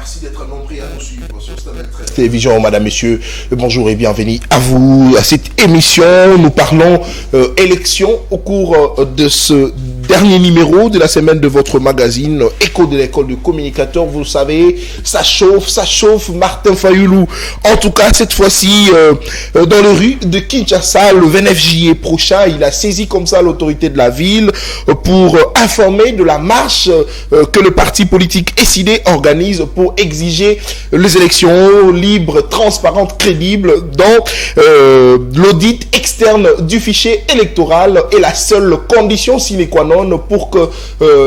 Merci d'être nombreux à nous suivre sur cette télévision, madame, messieurs. Bonjour et bienvenue à vous à cette émission. Nous parlons élection au cours de ce dernier numéro de la semaine de votre magazine Écho de l'école de communicateurs. Vous le savez, ça chauffe. Martin Fayoulou, en tout cas cette fois-ci dans les rues de Kinshasa le 29 juillet prochain, il a saisi comme ça l'autorité de la ville pour informer de la marche que le parti politique SID organise pour exiger les élections libres, transparentes, crédibles, dont l'audit externe du fichier électoral est la seule condition sine qua non pour que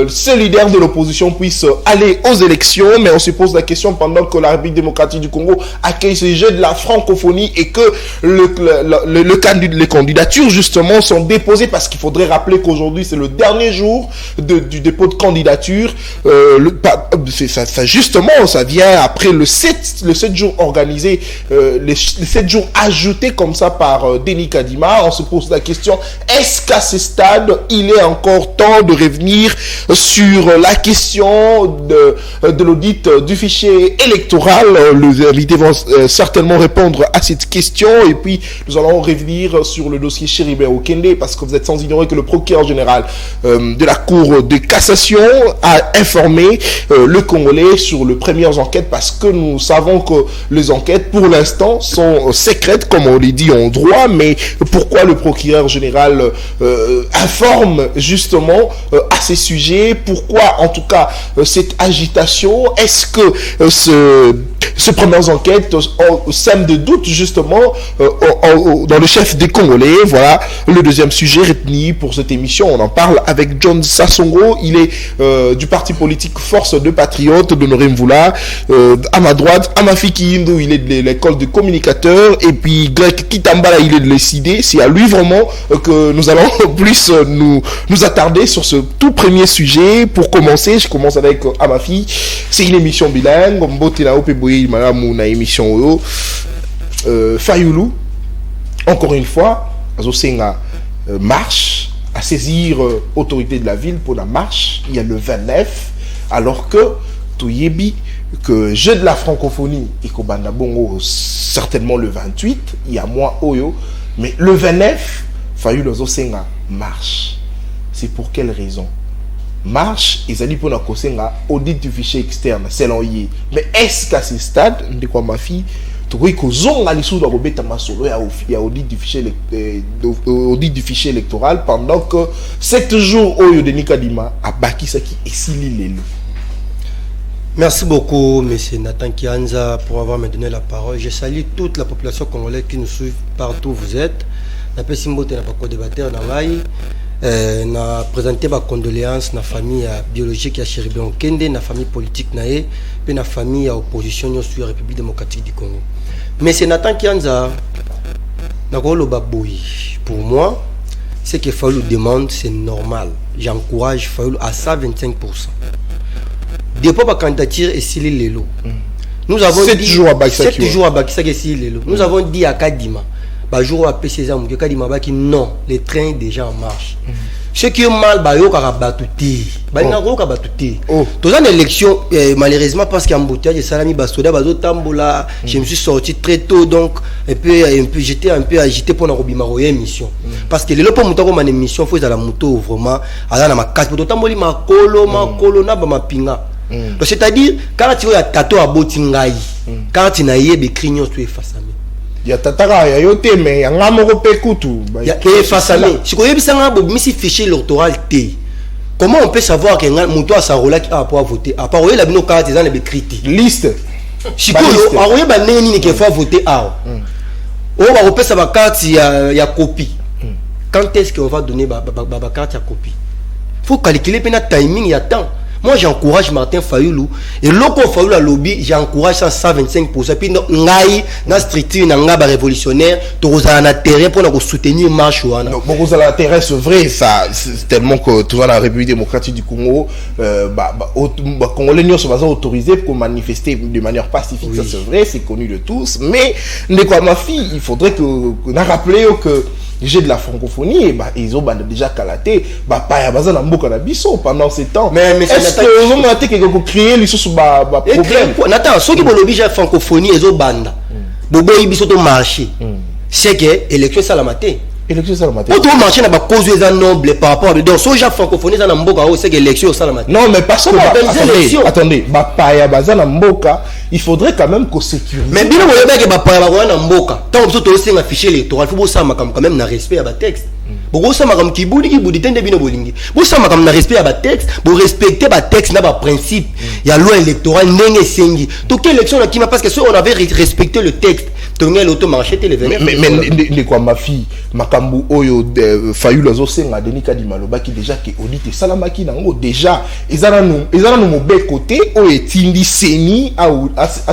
ce leader de l'opposition puisse aller aux élections. Mais on se pose la question pendant que la République démocratique du Congo accueille ce jeu de la francophonie et que les candidatures justement sont déposées, parce qu'il faudrait rappeler qu'aujourd'hui c'est le dernier jour du dépôt de candidature. Justement, ça vient après le 7 jours organisé, les 7 jours ajoutés comme ça par Denis Kadima. On se pose la question, est-ce qu'à ce stade il est encore temps de revenir sur la question de l'audit du fichier électoral? Les invités vont certainement répondre à cette question, et puis nous allons revenir sur le dossier Chéribert Okende, parce que vous êtes sans ignorer que le procureur général de la Cour de cassation a informé le Congolais sur les premières enquêtes, parce que nous savons que les enquêtes pour l'instant sont secrètes, comme on les dit en droit. Mais pourquoi le procureur général informe justement à ces sujets? Pourquoi en tout cas cette agitation? Est-ce que ces premières enquêtes sèment de doute justement dans le chef des Congolais? Voilà le deuxième sujet retenu pour cette émission. On en parle avec John Sassongo. Il est du parti politique Force de Patriotes de Norimvula. À ma droite, Amafiki Indou, il est de l'école de communicateurs. Et puis Greg Kitambala, il est de l'ECD. C'est à lui vraiment que nous allons plus nous attarder sur ce tout premier sujet. Pour commencer, je commence avec Amafi. C'est une émission bilingue. Une émission Fayoulou, encore une fois, marche à saisir autorité de la ville pour la marche. Il y a le 29, alors que Touyebi, que jeu de la francophonie et Kobanda Bongo, certainement le 28, il y a moi Oyo, mais le 29, Fayoulou Zosenga marche. C'est pour quelle raison? Marche, ils allaient pour la kosenga audit du fichier externe, selon lui. Mais est-ce qu'à ce stade, de quoi ma fille, tu vois que zonga les sous doit remettre ma solo, il y a audit du fichier électoral, pendant que 7 jours au de Nikadima a baki ça qui est si l'île. Merci beaucoup, M. Nathan Kianza, pour avoir me donné la parole. Je salue toute la population congolaise qui nous suit partout où vous êtes. Je suis co-débatteur na présenté ma condoléance na famille biologique ya Chéribert Okende, na famille politique nae, puis na famille à opposition sur la République démocratique du Congo. Mais c'est Nathan Kianza na kolo baboui. Pour moi, ce que Fayoulou demande, c'est normal. J'encourage Fayoulou à 125%. Depuis ma candidature et Sili Lelo. Nous avons 7 jours à Bakissa et Sili Lelo. Nous avons dit à Kadima, jour à PCZ, non, les trains déjà en marche. Ce qui est mal, dans l'élection, malheureusement, parce qu'il y a un embouteillage de Salami Bastoda, je me suis sorti très tôt, donc j'étais un peu agité pour la émission. Parce que les lois pour mon émission, il faut la moto vraiment, à ma carte, ma colo, ma pinga. C'est-à-dire, quand tu as tato à Botingaï, quand tu as eu des crignons, tu es face à moi. Il y a tatara, il y a yote, mais il y a un amour pécoutou. Il y a face à lui. Si vous avez un fichier électoral, comment on peut savoir qu'un mouton a sa rôle qui a pouvoir voter? À part la bino carte dans les critiques. Liste. Si vous avez un néni qui faut voter, on peut savoir carte, il y a copie. Quand est-ce qu'on va donner ma carte à copie? Il faut calculer le timing, il y a temps. Moi, j'encourage Martin Fayoulou. Et lorsqu'on Fayoulou à lobby, j'encourage 125%. Puis, dans la structure, dans la révolutionnaire, tu as un intérêt pour soutenir marche. Non, vous avez intérêt, c'est vrai, ça, c'est tellement que tu vois la République démocratique du Congo, Congolais sont autorisés pour manifester de manière pacifique. Oui. Ça, c'est vrai, c'est connu de tous. Mais, ma fille, il faudrait que, on a rappelé que j'ai de la francophonie, bah, ils ont déjà calaté, bah, pas y a mboka na biso pendant ces temps. Mais est-ce que vous m'avez que créer les choses bah problème? Nathan, ceux qui ont déjà francophonie, ils ont banda. Bobo ibiso to marché. C'est que élection salamate. Élection salamate. Pour tout marché n'a pas cause des nobles par rapport à donc so ja francophonie ça na mboka c'est que élection salamate. Non mais parce que attendez, bah pas ya bazana mboka, il faudrait quand même qu'on sécurise. Mais bien on yeba que bah pas ya na mboka. Tant que to c'est un fichier électoral, faut ça quand même na respect à ba texte. Bon ça makam kibudi tende bino bolingi. Bon ça makam na respect à ba texte, bon respecter ba texte na ba principe. Il y a loi électorale ndenge sengi. Donc élection na kima parce que si on avait respecté le texte, tonga l'auto marché télé mais quoi ma fille makambu oyo Fayulu azosenga Denis Kadima lobaki déjà que audit salamaki nango déjà ezana no mauvais côté o etindi seni à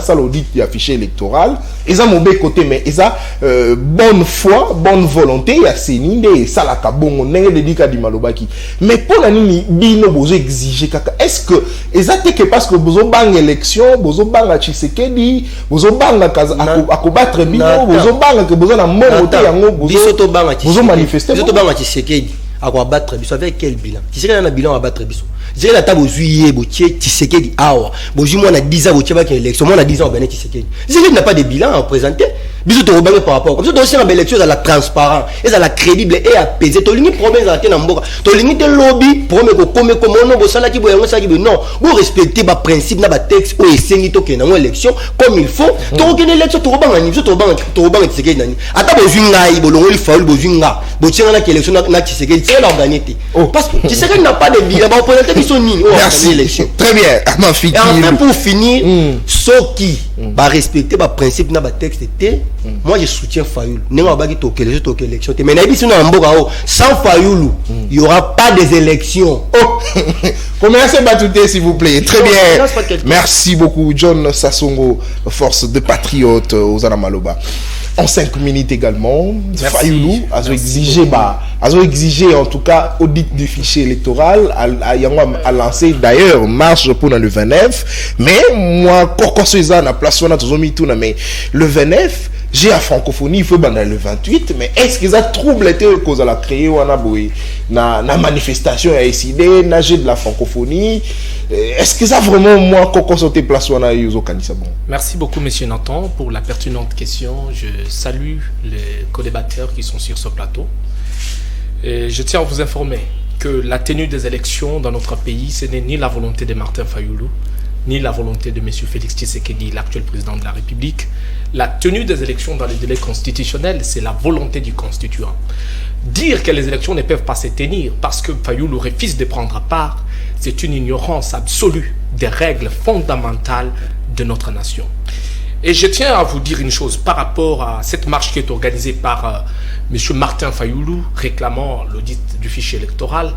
ça l'audit du fichier électoral eza mauvais côté mais eza bonne foi bonne volonté ya seni nde sala ka bongo ndenge Denis Kadima lobaki mais pour la nini bino bozo exiger kaka est-ce que ezate que parce que bozo bang élection bozo banga Tshisekedi bozo banga akobattre bino bozo banga que bozo na monte yango bozo manifester biso to banga Tshisekedi akobattre biso avec quel bilan Tshisekedi na bilan abattre biso j'ai la table juillet botier Tshisekedi awa bozu moi na 10 ans botier ba élection moi na 10 ans ben Tshisekedi n'a pas de bilan à présenter biso to robanga par rapport comme ça aussi une élection à la transparent et à la crédible et apaisé to lingi problème za na mboka to lingi de lobby promet ko comme non bo sala ki boyango sa ki non bo respecter ba principe na ba texte o esengi to ke na élection comme il faut to ke élection to robanga ni to robanga Tshisekedi nani ata bozu ngai bo longoli faul bozu nga bo tienga na élection na Tshisekedi c'est l'organité parce que Tshisekedi n'a pas de bilan ba présenter biso nini merci élection très bien ma fille et enfin pour finir ceux qui va respecter ba principe na ba texte était moi je soutiens Fayulu nenga ba ki toke élection mais na biso na mboka sans Fayulu il y aura pas des élections. Commencez à battre s'il vous plaît. Très bien. Merci beaucoup John Sassongo, force de patriote aux Anamaloba. En 5 minutes également, Fayulu a exigé en tout cas audit du fichier électoral, a lancé d'ailleurs marche pour le 29, mais moi, mais le 29, j'ai la francophonie, il faut dans le 28, mais est-ce qu'ils ont troublé cause à la créer ou na manifestation à décidé, nager de la francophonie, est-ce qu'ils ont vraiment moi sauté place ou Merci beaucoup monsieur Nathan pour la pertinente question. Je salue les co-débatteurs qui sont sur ce plateau. Et je tiens à vous informer que la tenue des élections dans notre pays, ce n'est ni la volonté de Martin Fayulu, ni la volonté de M. Félix Tshisekedi, l'actuel président de la République. La tenue des élections dans les délais constitutionnels, c'est la volonté du constituant. Dire que les élections ne peuvent pas se tenir parce que Fayulu refuse de prendre part, c'est une ignorance absolue des règles fondamentales de notre nation. Et je tiens à vous dire une chose par rapport à cette marche qui est organisée par M. Martin Fayulu réclamant l'audit du fichier électoral.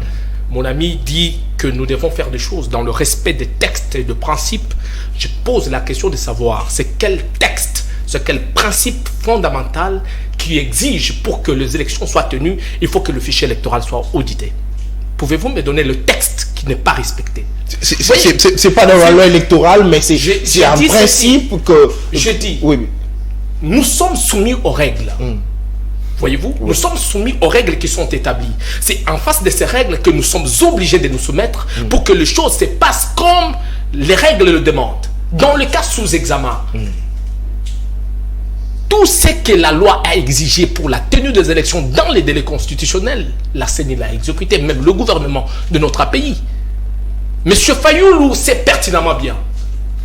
Mon ami dit que nous devons faire des choses dans le respect des textes et de principes. Je pose la question de savoir c'est quel texte, c'est quel principe fondamental qui exige pour que les élections soient tenues, il faut que le fichier électoral soit audité. Pouvez-vous me donner le texte qui n'est pas respecté? C'est pas dans la loi électorale, mais c'est un principe que... Je dis, oui. Nous sommes soumis aux règles. Voyez-vous, nous sommes soumis aux règles qui sont établies. C'est en face de ces règles que nous sommes obligés de nous soumettre pour que les choses se passent comme les règles le demandent. Dans le cas sous examen, tout ce que la loi a exigé pour la tenue des élections dans les délais constitutionnels, la CENI l'a exécuté, même le gouvernement de notre pays. Monsieur Fayulu sait pertinemment bien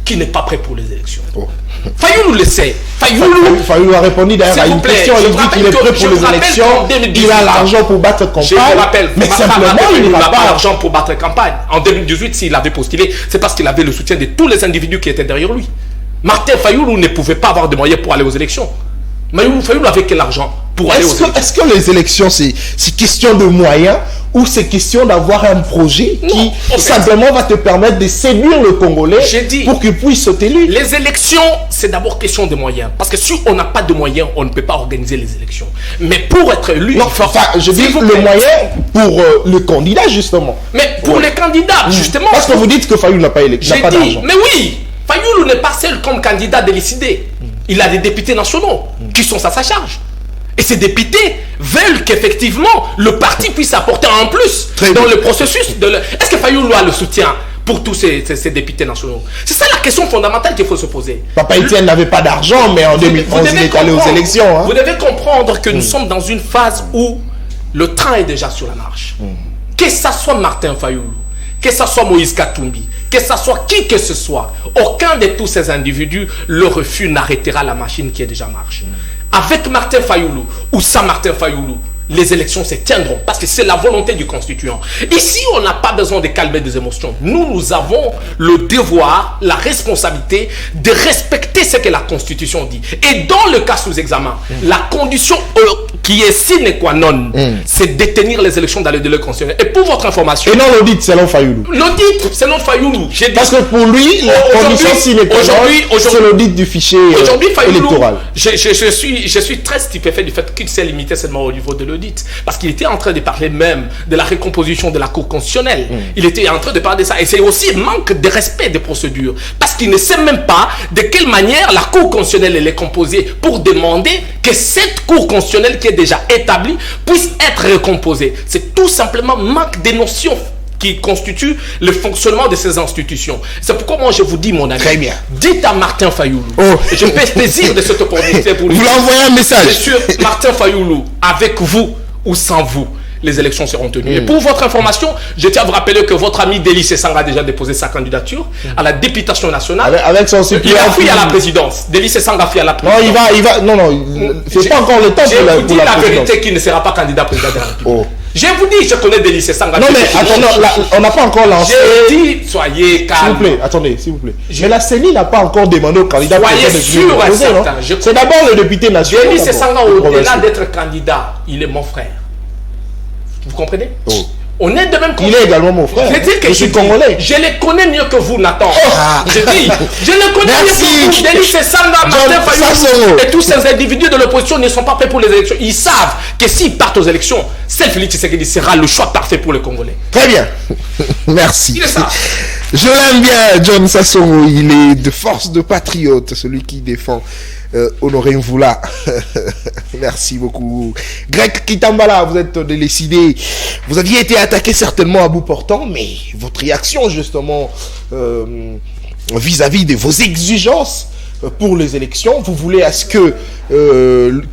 qu'il n'est pas prêt pour les élections. Fayulu le sait. Fayulu a répondu d'ailleurs à une question, il dit qu'il est prêt pour les élections, il a l'argent pour battre campagne. Je vous rappelle, mais simplement il n'a pas l'argent pour battre campagne. En 2018, s'il avait postulé, c'est parce qu'il avait le soutien de tous les individus qui étaient derrière lui. Martin Fayulu ne pouvait pas avoir de moyens pour aller aux élections. Fayulu avait quel argent pour aller aux élections? Est-ce que les élections, c'est question de moyens ou c'est question d'avoir un projet qui simplement va te permettre de séduire le Congolais pour qu'il puisse se élu? Les élections, c'est d'abord question de moyens. Parce que si on n'a pas de moyens, on ne peut pas organiser les élections. Mais pour être élu... je dis le moyen pour le candidat, justement. Mais pour les candidats, justement... Parce que vous dites que Fayulu n'a pas d'argent. Mais oui, Fayulu n'est pas seul comme candidat décidé. Il a des députés nationaux qui sont à sa charge. Et ces députés veulent qu'effectivement le parti puisse apporter un plus dans le processus. Est-ce que Fayoulou a le soutien pour tous ces députés nationaux? C'est ça la question fondamentale qu'il faut se poser. Papa Etienne n'avait pas d'argent, mais en 2011, il est allé aux élections. Hein. Vous devez comprendre que nous sommes dans une phase où le train est déjà sur la marche. Que ça soit Martin Fayoulou, que ça soit Moïse Katumbi, que ça soit qui que ce soit, aucun de tous ces individus, le refus n'arrêtera la machine qui est déjà en marche. Avec Martin Fayoulou ou sans Martin Fayoulou, les élections se tiendront parce que c'est la volonté du constituant. Ici, on n'a pas besoin de calmer des émotions. Nous avons le devoir, la responsabilité de respecter ce que la Constitution dit. Et dans le cas sous examen, la condition qui est sine qua non, c'est de tenir les élections dans le délai constitutionnel. Et pour votre information... Et non l'audit selon Fayoulou. L'audit selon Fayoulou. Parce que pour lui, la condition sine qua non, c'est l'audit du fichier électoral. Je suis très stupéfait du fait qu'il s'est limité seulement au niveau de l'audit. Parce qu'il était en train de parler même de la recomposition de la Cour constitutionnelle. Il était en train de parler de ça. Et c'est aussi manque de respect des procédures. Parce qu'il ne sait même pas de quelle manière la Cour constitutionnelle elle est composée pour demander que cette Cour constitutionnelle qui est déjà établie puisse être recomposée. C'est tout simplement manque de notions qui constitue le fonctionnement de ces institutions. C'est pourquoi moi je vous dis, mon ami, très bien, dites à Martin Fayoulou, je me fais plaisir de cette opportunité pour lui. Vous l'envoyez un message. C'est sûr, Martin Fayoulou, avec vous ou sans vous, les élections seront tenues. Et pour votre information, je tiens à vous rappeler que votre ami Délice Sesanga a déjà déposé sa candidature à la députation nationale. Avec son suppléant. Il a fui à la présidence. Délice Sesanga a fui à la présidence. Non, c'est pas encore le temps pour la présidence. Je vous dis la vérité qu'il ne sera pas candidat président de la République. Je vous dis, je connais Délice Sesanga. Non, mais attendez, on n'a pas encore lancé. J'ai dit, soyez calme. S'il vous plaît, attendez, s'il vous plaît. Mais la CENI n'a pas encore demandé au candidat président de sûr et certain. C'est d'abord le député national. Délice Sesanga, au-delà d'être candidat, il est mon frère. Vous comprenez? On est de même. Il est également mon frère. Je suis congolais. Je les connais mieux que vous, Nathan. Je dis, je les connais mieux que vous. Délice Sesanga, Martin Fayoulou et tous ces individus de l'opposition ne sont pas prêts pour les élections. Ils savent que s'ils partent aux élections, Félix Tshisekedi sera le choix parfait pour les Congolais. Très bien. Merci. Il est ça. Je l'aime bien, John Sassongo. Il est de force de patriote, celui qui défend Honoré Mvula. Merci beaucoup. Greg Kitambala, vous êtes décidé. Vous aviez été attaqué certainement à bout portant, mais votre réaction justement vis-à-vis de vos exigences pour les élections, vous voulez à ce que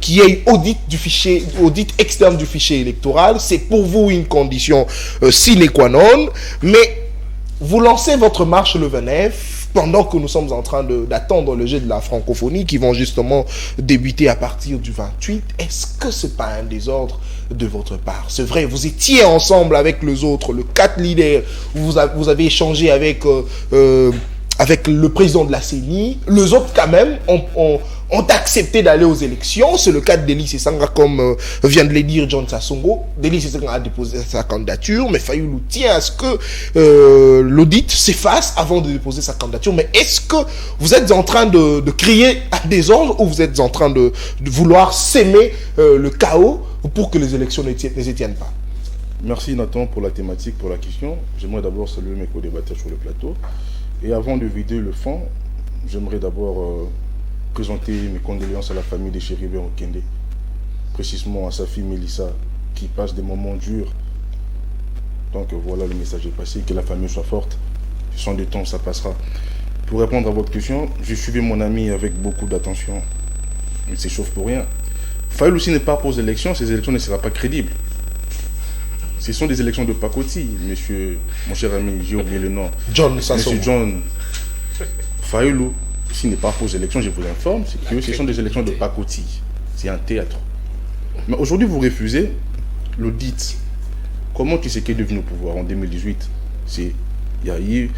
qu'il y ait audit externe du fichier électoral. C'est pour vous une condition sine qua non, mais vous lancez votre marche le 29 pendant que nous sommes en train d'attendre le jeu de la francophonie qui vont justement débuter à partir du 28. Est-ce que c'est pas un désordre de votre part? C'est vrai, vous étiez ensemble avec les autres, le 4 leaders, vous avez échangé avec le président de la CENI. Les autres quand même ont accepté d'aller aux élections. C'est le cas de Délice Sesanga, comme vient de le dire John Sassongo. Délice Sesanga a déposé sa candidature, mais Fayoulou tient à ce que l'audit s'efface avant de déposer sa candidature. Mais est-ce que vous êtes en train de créer un désordre ou vous êtes en train de vouloir s'aimer le chaos pour que les élections ne tiennent pas? Merci Nathan pour la thématique, pour la question. J'aimerais d'abord saluer mes co-débatteurs sur le plateau. Et avant de vider le fond, j'aimerais d'abord présenter mes condoléances à la famille de Chéribé Okende, précisément à sa fille Mélissa, qui passe des moments durs. Donc voilà, le message est passé, que la famille soit forte. Ce sont des temps, ça passera. Pour répondre à votre question, j'ai suivi mon ami avec beaucoup d'attention. Il s'échauffe pour rien. Fayoulou aussi n'est pas pour les élections, ces élections ne seront pas crédibles. Ce sont des élections de pacotille, monsieur, mon cher ami, j'ai oublié le nom. John Sassongo. Monsieur John Fayoulou, s'il n'est pas pour les élections, je vous informe, c'est que ce sont des élections de pacotille. C'est un théâtre. Mais aujourd'hui, vous refusez l'audit. Comment Tshisekedi est devenu au pouvoir en 2018? Il y a eu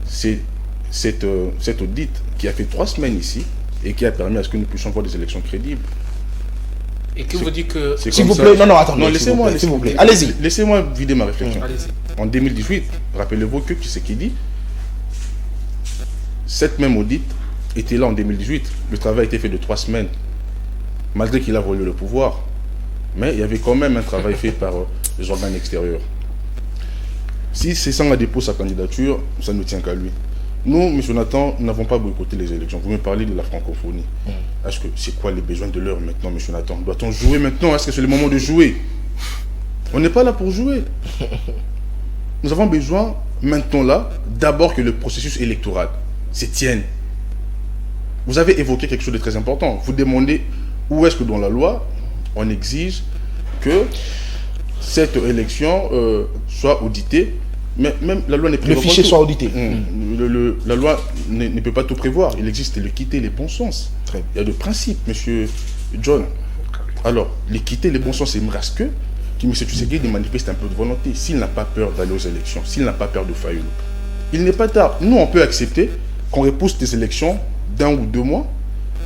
cet audit qui a fait 3 semaines ici et qui a permis à ce que nous puissions voir des élections crédibles. Et que vous dites que... S'il vous plaît, non, attendez. Non, laissez-moi, s'il vous plaît. Allez-y. Laissez-moi vider ma réflexion. Allez-y. En 2018, rappelez-vous que Tshisekedi, cette même audit était là en 2018. Le travail a été fait de 3 semaines, malgré qu'il a volé le pouvoir. Mais il y avait quand même un travail fait par les organes extérieurs. Si Sesanga dépose sa candidature, ça ne tient qu'à lui. Nous, M. Nathan, nous n'avons pas boycotté les élections. Vous me parlez de la francophonie. Est-ce que c'est quoi les besoins de l'heure maintenant, M. Nathan? Doit-on jouer maintenant? Est-ce que c'est le moment de jouer? On n'est pas là pour jouer. Nous avons besoin, maintenant là, d'abord que le processus électoral se tienne. Vous avez évoqué quelque chose de très important. Vous demandez où est-ce que dans la loi, on exige que cette élection soit auditée. Mais même la loi n'est pas... Le fichier soit audité. La loi ne peut pas tout prévoir. Il existe l'équité et le bon sens. Très bien. Il y a des principes, monsieur John. Alors, l'équité et le bon sens, c'est Mrasque qui, M. Tshisekedi, manifeste un peu de volonté. S'il n'a pas peur d'aller aux élections, s'il n'a pas peur de Fayulu, il n'est pas tard. Nous, on peut accepter qu'on repousse des élections d'1 ou 2 mois,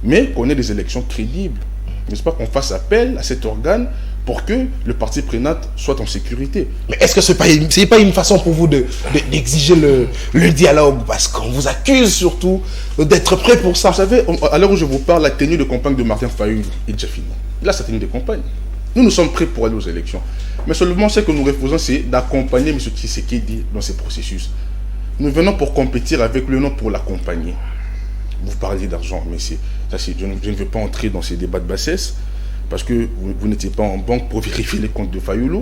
mais qu'on ait des élections crédibles. N'est-ce pas, qu'on fasse appel à cet organe pour que le parti prenante soit en sécurité. Mais est-ce que ce n'est pas une façon pour vous d'exiger le dialogue? Parce qu'on vous accuse surtout d'être prêt pour ça. Vous savez, à l'heure où je vous parle, la tenue de campagne de Martin Fayulu est déjà finie. Là, c'est une tenue de campagne. Nous sommes prêts pour aller aux élections. Mais seulement ce que nous refusons, c'est d'accompagner M. Tshisekedi dans ces processus. Nous venons pour compétir avec lui, non pour l'accompagner. Vous parlez d'argent, mais je ne veux pas entrer dans ces débats de bassesse, parce que vous n'étiez pas en banque pour vérifier les comptes de Fayulu.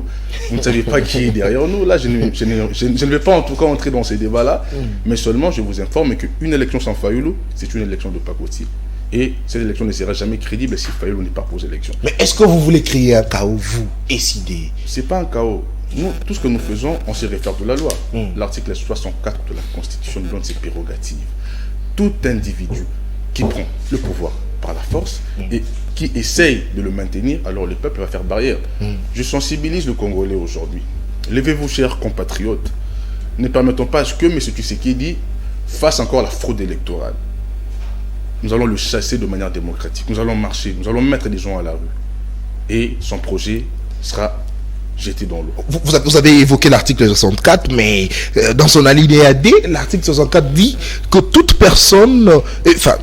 Vous ne savez pas qui est derrière nous. Là, je ne vais pas en tout cas entrer dans ces débats-là, mais seulement je vous informe qu'une élection sans Fayulu, c'est une élection de pacotille. Et cette élection ne sera jamais crédible si Fayulu n'est pas aux élections. Mais est-ce que vous voulez créer un chaos, vous, SID? Ce n'est pas un chaos. Nous, tout ce que nous faisons, on se réfère de la loi. L'article 64 de la Constitution nous donne ses prérogatives. Tout individu qui prend le pouvoir par la force et qui essaye de le maintenir, alors le peuple va faire barrière. Je sensibilise le Congolais aujourd'hui. Levez-vous, chers compatriotes. Ne permettons pas que M. Tshisekedi fasse encore la fraude électorale. Nous allons le chasser de manière démocratique. Nous allons marcher, nous allons mettre des gens à la rue. Et son projet sera jeté dans l'eau. Vous avez évoqué l'article 64, mais dans son alinéa D, l'article 64 dit que toute personne,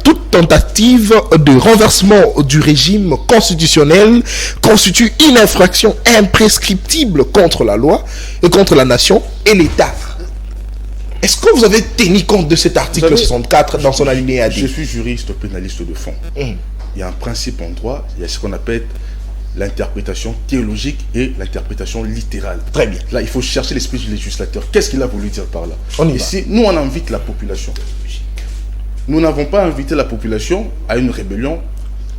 toute tentative de renversement du régime constitutionnel constitue une infraction imprescriptible contre la loi et contre la nation et l'État. Est-ce que vous avez tenu compte de cet article 64 dans son alinéa D? Je suis juriste pénaliste de fond. Il y a un principe en droit, il y a ce qu'on appelle l'interprétation théologique et l'interprétation littérale. Très bien. Là, il faut chercher l'esprit du législateur. Qu'est-ce qu'il a voulu dire par là? Ici, nous, on invite la population. Nous n'avons pas invité la population à une rébellion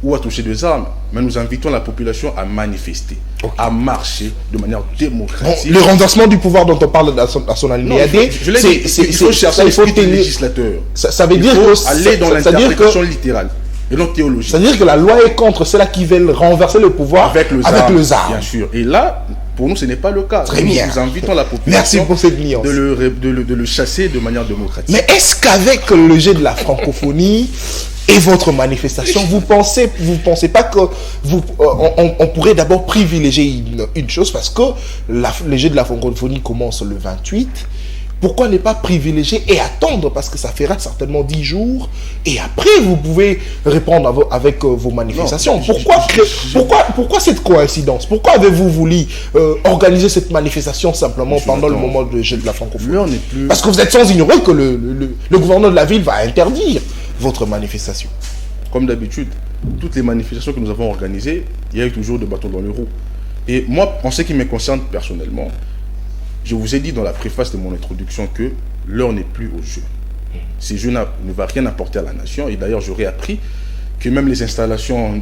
ou à toucher des armes, mais nous invitons la population à manifester, à marcher de manière démocratique. Le renversement du pouvoir dont on parle à son alinéa D, il faut chercher l'esprit du législateur. Ça veut dire que aller dans l'interprétation littérale. Et non théologique. C'est-à-dire que la loi est contre ceux-là qui veulent renverser le pouvoir avec les armes. Bien sûr. Et là, pour nous, ce n'est pas le cas. Très bien. Nous invitons la population de le chasser de manière démocratique. Mais est-ce qu'avec le jeu de la francophonie et votre manifestation, vous pensez pas que on pourrait d'abord privilégier une chose, parce que le jeu de la francophonie commence le 28. Pourquoi ne pas privilégier et attendre, parce que ça fera certainement 10 jours et après vous pouvez répondre avec vos manifestations. Pourquoi cette coïncidence? Pourquoi avez-vous voulu organiser cette manifestation simplement pendant le moment du jeu de la francophonie? Parce que vous êtes sans ignorer que le gouverneur de la ville va interdire votre manifestation. Comme d'habitude, toutes les manifestations que nous avons organisées, il y a eu toujours des bâtons dans les roues. Et moi, en ce qui me concerne personnellement, je vous ai dit dans la préface de mon introduction que l'heure n'est plus au jeu. Ces jeux ne vont rien apporter à la nation. Et d'ailleurs, j'aurais appris que même les installations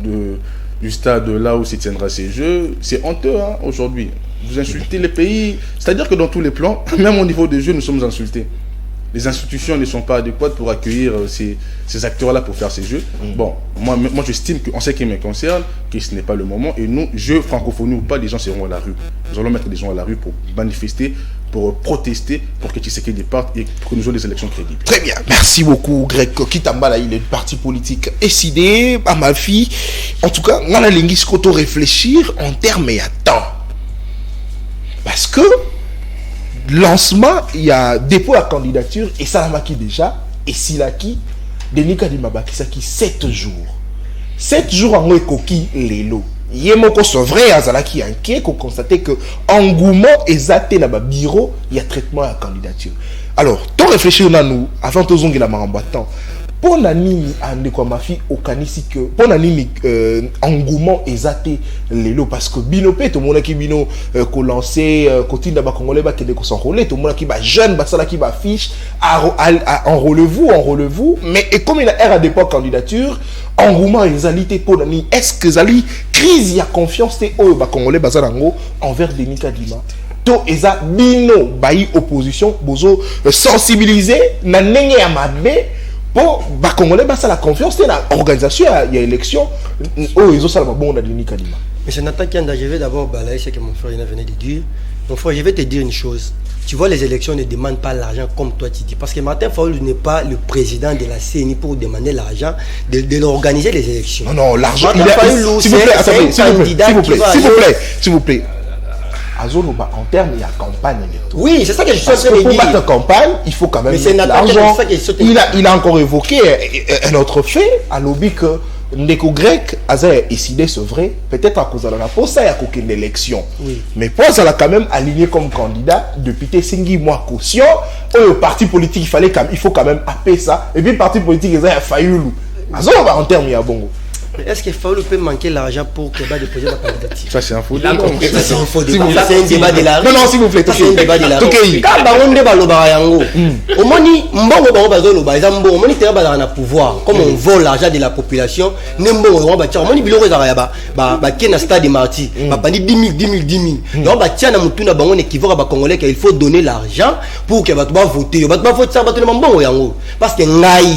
du stade là où se tiendra ces jeux, c'est honteux aujourd'hui. Vous insultez les pays. C'est-à-dire que dans tous les plans, même au niveau des jeux, nous sommes insultés. Les institutions ne sont pas adéquates pour accueillir ces acteurs-là pour faire ces jeux. Bon, moi j'estime qu'en ce qui me concerne, que ce n'est pas le moment. Et nous, jeux francophonie ou pas, les gens seront à la rue. Nous allons mettre des gens à la rue pour manifester, pour protester, pour que Tshisekedi parte et pour que nous ayons des élections crédibles. Très bien. Merci beaucoup, Greg Kitambala. Il est du parti politique SID, à ma fille. En tout cas, on a l'inguiscoto réfléchir en termes et à temps. Parce que lancement, il y a dépôt à candidature et Salamaki déjà, et Silaki, Denis Kadima Bakisaki, 7 jours. 7 jours en Ekoki Lelo. Yemoko c'est vrai azalaki inquiet qu'on constate que engouement exacté na ba bureau il y a traitement à candidature. Alors, tant réfléchir na nous avant de zongi la marambatan. Pour nani ande kwa mafi okanisi que pour nani engouement exacté lelo parce que binope tout monde qui bino ko lancer continue ba congolais ba kende ko s'enrôler tout monde qui ba jeune ba sala qui ba fiche enrôlez-vous mais et comme il a à dépôt candidature engouement exalité pour nani est-ce que zali crise ya confiance te o ba congolais ba zarango envers Denis Kadima to eza bino bayi opposition bozo sensibiliser na ndenge ya mabe. Bon, bah Congolais, bah ça la confiance, c'est l'organisation, il y a élection. Oh, ils ont ça, bon, on a Denis Kadima. Mais c'est Nathan Kianda, je vais d'abord balayer ce que mon frère venait de dire. Mon frère, je vais te dire une chose. Tu vois, les élections ne demandent pas l'argent comme toi tu dis. Parce que Martin Fayulu n'est pas le président de la CENI pour demander l'argent de l'organiser les élections. Non, l'argent, il a... S'il vous plaît. Azoloba en termes il y a campagne et tout. Oui, c'est ça que je suis en train de dire. Pour battre campagne, il faut quand même l'argent. Il a encore évoqué un autre fait à lobby que Ndeko Grec a décidé, c'est vrai, peut-être à cause de la pause, il y a aucune élection. Oui. Mais pour ça, il a quand même aligné comme candidat député Sengi Moi Caution. Le parti politique, il faut quand même appeler ça. Et puis le parti politique, il a Fayulu. Azoloba en termes il y a bongo. Mais est-ce qu'il Fayulu peut manquer l'argent pour qu'il va déposer la candidature? Ça, c'est un faux débat. C'est un faux débat. C'est un débat de la rue. Non, s'il vous plaît. C'est un débat de la rue. Quand on débat le barayango, au moni, mbongo bango bazolo bazambo, au moni terre bazana pouvoir. Comme on vole l'argent de la population, nembo on va tirer. Au moni biloko za yaba, ba kena stade marti, ba pandi 10 000. Donc ba tia na mutuna bango ne kivoka ba congolais qu'il faut donner l'argent pour que ba voter. Ba voter ça ba to mbongo yango parce que ngai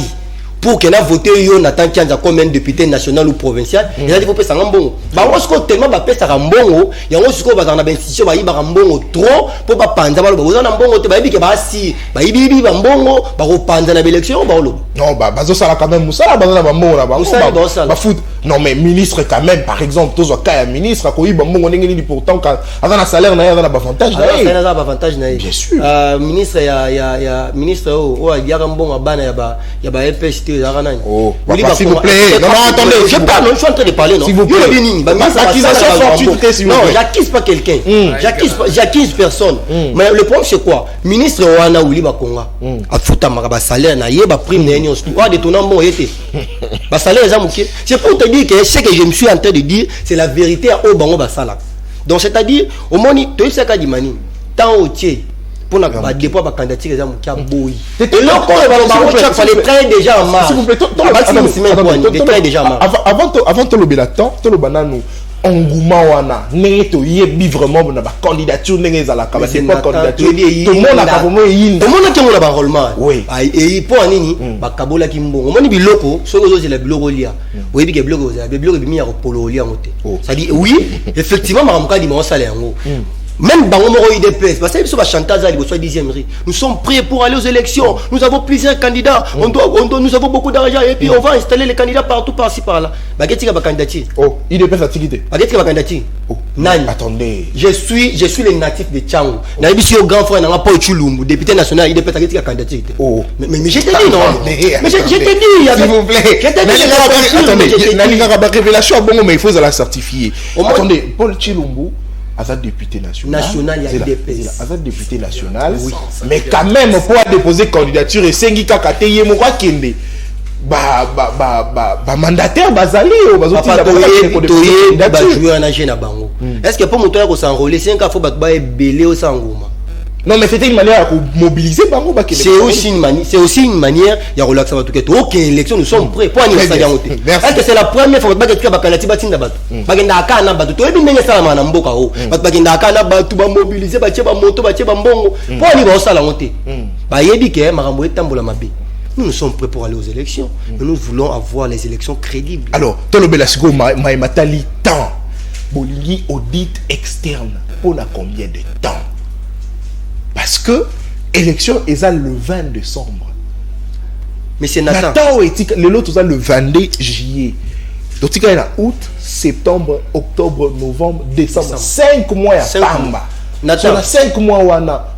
pour que na voter yo Nathan Kianza comme un député national ou provincial il a dit faut pesa ngambongo ba ngo tellement ba pesa ngambongo yango siko ba na ba institution ba yiba ngambongo trop pour ba panza ba lo ba na mbongo te ba yibi ke ba si ba yibi ba mbongo ba ko panza na élection ba lo non ba zo sala quand même musala ba na mbongo na ba foot non mais ministre quand même par exemple tozo kaya ministre ko yiba mbongo ndenge ni pourtant quand azana salaire na yana ba avantage na ye na ba avantage na ye bien sûr ministre ya ministre o ya ngambongo bana ya ba EPS. Oh, s'il vous plaît. Non, attendez. Je parle, je suis en train de parler. S'il vous plaît. Accusation fortuite, s'il vous plaît. Non, j'accuse pas quelqu'un. J'accuse personne. Mais le problème, c'est quoi? Ministre Wana Ouli Bakonga. A fouta maraba salaire na yé ba prime na yon stu. Wa de ton bon été. Ba salaire za mouké. C'est pour te dire que ce que je me suis en train de dire, c'est la vérité à Obango Basala. Donc c'est-à-dire au moni, tu sais ka di mani. Tant au tiers. Pour la dépôt de candidature, les gens qui ont bouilli. Et là, quand les trains déjà en marche. S'il vous plaît, les trains déjà en marche. Avant de le temps, tu le banane engouement wana neto yebi vraiment na ba candidature ndenge za la kaba c'est pas candidature tout le monde a pas vraiment yin tout le monde qui a ba enrôlement oui et pour anini ba kabola ki mbongo moni biloko soko zo la biloko lia oui bi ke biloko za biloko bi mi ya polo lia ngote ça dit oui effectivement maramka di mo sala yango. Même dans le IDPS, parce que nous chantage à nous sommes prêts pour aller aux élections. Nous avons plusieurs candidats. Nous avons beaucoup d'argent et puis on va installer les candidats partout, par-ci, par-là. Oh, IDPS a tigité. Oh, attendez. Je suis le natif de Tchangou. Je suis au grand frère, Paul Chulumbu, député national IDPS a candidaté. Oh, mais je t'ai dit non. Mais je t'ai dit, s'il vous plaît. Attendez, révélation, mais il faut la certifier. Attendez, Paul Chulumbu. Azad député national. Il y a IDPS. Azad député national. Oui. Mais quand même, pour déposer candidature, et Sengi Kakate Yemora Kende. Mandataire Bazali. Est-ce que pour moi, s'enrôler, c'est un cas faut belé au Sangouma? Non, mais c'était une manière de mobiliser Bango. C'est aussi une manière de relaxer tout cas. Ok, élection, nous sommes prêts. Pour est-ce que c'est la première fois que tu as bakala tiba tinda batu? Bagenda kana batu. To ebi ndenge sala mana mboka o. Bagenda kana batu ba mobiliser ba tiba moto ba tiba mbongo. Pour ni ba sala ngote. Ba yebi ke makambo etambola mabe. Nous sommes prêts pour aller aux élections. Mais nous voulons avoir les élections crédibles. Alors, Tolobela Sigo Maïmatali temps. Bolingi audit externe. Pour combien de temps? Parce que l'élection est le 20 décembre. Mais c'est Nathan. L'autre est le 22 juillet. Donc il y a août, septembre, octobre, novembre, décembre. 5 mois à Pamba. Nathan. Sur 5 mois,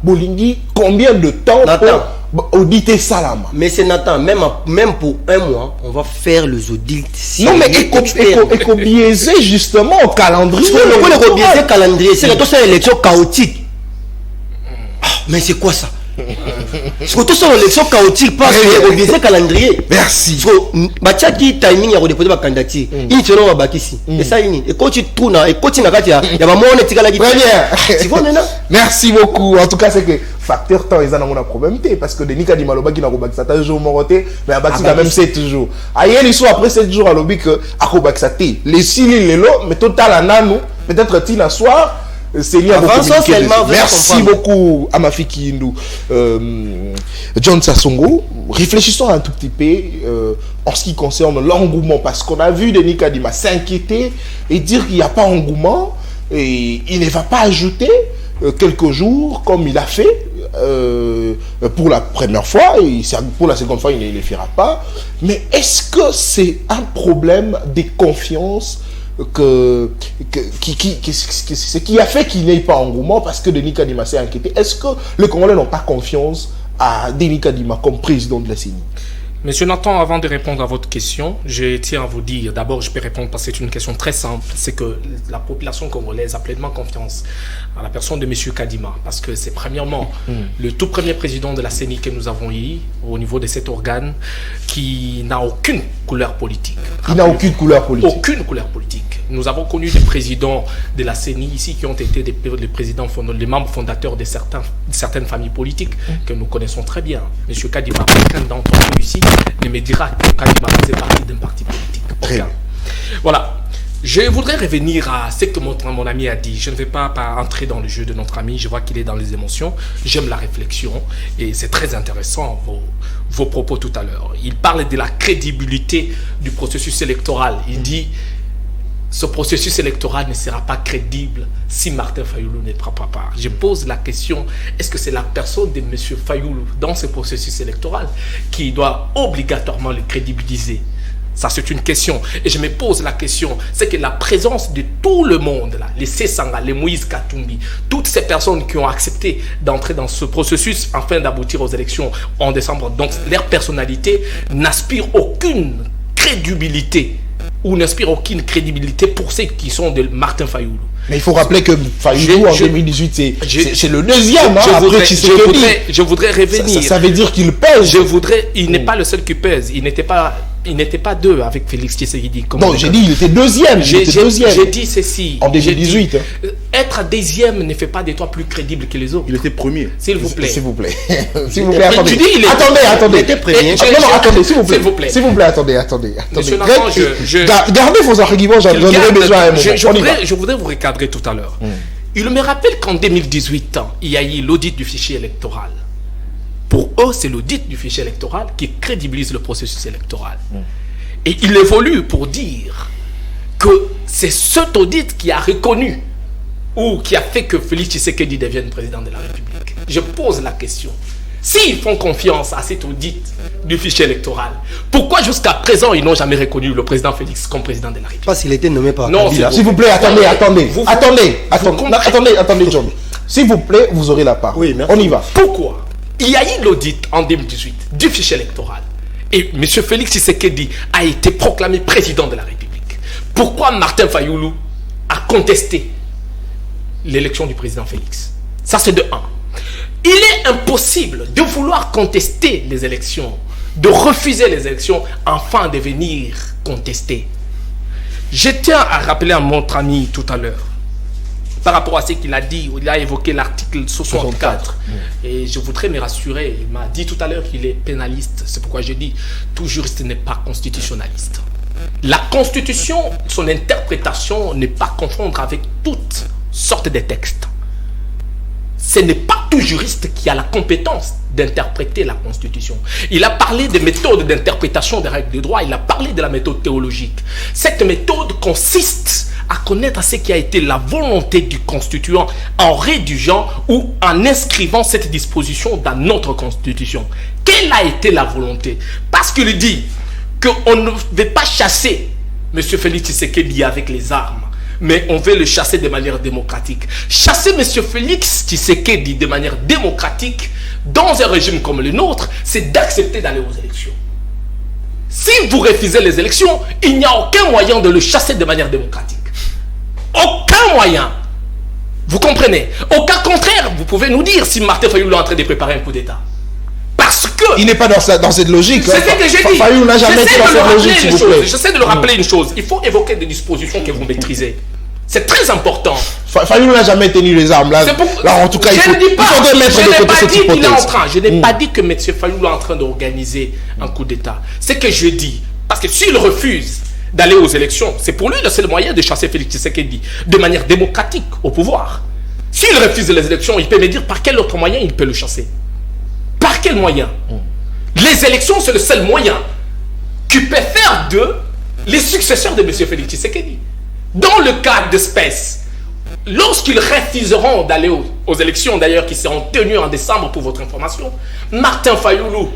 Bolingi, combien de temps pour auditer Salama. Mais c'est Nathan, même pour un mois, on va faire les audits. Non, mais éco biaisé justement au calendrier. Le biaisé calendrier, c'est une élection chaotique. Mais c'est quoi ça? Surtout sur l'élection chaotique parce que le biaisé calendrier. Merci. Qui timing il y a déposé ma candidature. Il tient au bakisi. Et ça il et quand tu tournes et quand tu n'as pas il y a vraiment on est très bien. Tu vois maintenant? Merci beaucoup. En tout cas c'est que facteur temps ils en ont un problème parce que Denis Kadima Loba qui n'a pas ça toujours moroté mais abaki quand même 7 jours. Ailleurs ils sont après 7 jours à lobby que akobak ça té. Les sili les lo mais total ananu peut-être tina soir. Merci beaucoup à ma fille Kindou. John Sassongo, réfléchissons un tout petit peu en ce qui concerne l'engouement parce qu'on a vu Denis Kadima s'inquiéter et dire qu'il n'y a pas d'engouement et il ne va pas ajouter quelques jours comme il a fait pour la première fois et pour la seconde fois il ne le fera pas. Mais est-ce que c'est un problème de confiance ce qui a fait qu'il n'y ait pas engouement parce que Denis Kadima s'est inquiété? Est-ce que les Congolais n'ont pas confiance à Denis Kadima comme président de la CENI? Monsieur Nathan, avant de répondre à votre question, je tiens à vous dire, d'abord je peux répondre parce que c'est une question très simple, c'est que la population congolaise a pleinement confiance à la personne de monsieur Kadima, parce que c'est premièrement le tout premier président de la CENI que nous avons eu au niveau de cet organe qui n'a aucune couleur politique. Il n'a aucune couleur politique. Aucune couleur politique. Nous avons connu des présidents de la CENI ici qui ont été les membres fondateurs de certaines familles politiques que nous connaissons très bien. Monsieur Kadima, aucun d'entre nous ici ne me dira que Kadima faisait partie d'un parti politique. Aucun. Voilà. Je voudrais revenir à ce que mon ami a dit. Je ne vais pas entrer dans le jeu de notre ami. Je vois qu'il est dans les émotions. J'aime la réflexion. Et c'est très intéressant, vos propos tout à l'heure. Il parle de la crédibilité du processus électoral. Il dit, ce processus électoral ne sera pas crédible si Martin Fayoulou ne prend pas part. Je pose la question, est-ce que c'est la personne de M. Fayoulou dans ce processus électoral qui doit obligatoirement le crédibiliser? Ça, c'est une question. Et je me pose la question, c'est que la présence de tout le monde, là, les Sessanga, les Moïse Katumbi, toutes ces personnes qui ont accepté d'entrer dans ce processus afin d'aboutir aux élections en décembre, donc leur personnalité n'aspire aucune crédibilité ou n'inspire aucune crédibilité pour ceux qui sont de Martin Fayoulou. Mais il faut rappeler que Fayoulou en 2018, c'est le deuxième. Je voudrais revenir. Ça veut dire qu'il pèse. Il n'est pas le seul qui pèse. Il n'était pas deux avec Félix Tshisekedi. Non, j'ai dit il était deuxième. J'ai dit ceci. En 2018. Être deuxième ne fait pas de toi plus crédible que les autres. Il était premier. S'il vous plaît. S'il vous plaît. S'il vous plaît, attendez. Attendez. Non, attendez, s'il vous plaît. S'il vous plaît, attendez. Monsieur Nathan, gardez vos arguments, j'en aurais besoin à un moment. Je voudrais vous recadrer tout à l'heure. Il me rappelle qu'en 2018, il y a eu l'audit du fichier électoral. Pour eux, c'est l'audit du fichier électoral qui crédibilise le processus électoral. Et il évolue pour dire que c'est cet audit qui a reconnu ou qui a fait que Félix Tshisekedi devienne président de la République. Je pose la question. S'ils font confiance à cet audit du fichier électoral, pourquoi jusqu'à présent ils n'ont jamais reconnu le président Félix comme président de la République? Parce qu'il était nommé par Kabila. S'il vous plaît, attendez, John. S'il vous plaît, vous aurez la parole. Oui, merci. On y va. Pourquoi? Il y a eu l'audit en 2018 du fichier électoral. Et M. Félix Tshisekedi a été proclamé président de la République. Pourquoi Martin Fayoulou a contesté l'élection du président Félix? Ça, c'est de 1. Il est impossible de vouloir contester les élections, de refuser les élections, afin de venir contester. Je tiens à rappeler à mon ami tout à l'heure, par rapport à ce qu'il a dit, il a évoqué l'article 64. Et je voudrais me rassurer, il m'a dit tout à l'heure qu'il est pénaliste. C'est pourquoi je dis, tout juriste n'est pas constitutionnaliste. La Constitution, son interprétation n'est pas confondre avec toutes sortes de textes. Ce n'est pas tout juriste qui a la compétence d'interpréter la Constitution. Il a parlé des méthodes d'interprétation des règles de droit, il a parlé de la méthode théologique. Cette méthode consiste à connaître ce qui a été la volonté du constituant en rédigeant ou en inscrivant cette disposition dans notre Constitution. Quelle a été la volonté? Parce qu'il dit qu'on ne veut pas chasser M. Félix Tshisekedi avec les armes, mais on veut le chasser de manière démocratique. Chasser M. Félix Tshisekedi de manière démocratique dans un régime comme le nôtre, c'est d'accepter d'aller aux élections. Si vous refusez les élections, il n'y a aucun moyen de le chasser de manière démocratique. Aucun moyen. Vous comprenez? Au cas contraire, vous pouvez nous dire si Martin Fayoulou est en train de préparer un coup d'État. Parce que... Il n'est pas dans cette logique. C'est ce que j'ai dit. Fayoulou n'a jamais été dans cette logique, s'il vous plaît. J'essaie de le rappeler une chose. Il faut évoquer des dispositions que vous maîtrisez. C'est très important. Fayoulou n'a jamais tenu les armes. Là, en tout cas, il faudrait mettre de côté cette hypothèse. Je n'ai pas dit que M. Fayoulou est en train d'organiser un coup d'État. C'est que je dis, parce que s'il refuse d'aller aux élections, c'est pour lui le seul moyen de chasser Félix Tshisekedi de manière démocratique au pouvoir. S'il refuse les élections, il peut me dire par quel autre moyen il peut le chasser. Par quel moyen? Les élections, c'est le seul moyen qui peut faire d'eux les successeurs de M. Félix Tshisekedi. Dans le cas d'espèce, lorsqu'ils refuseront d'aller aux élections, d'ailleurs qui seront tenues en décembre pour votre information, Martin Fayoulou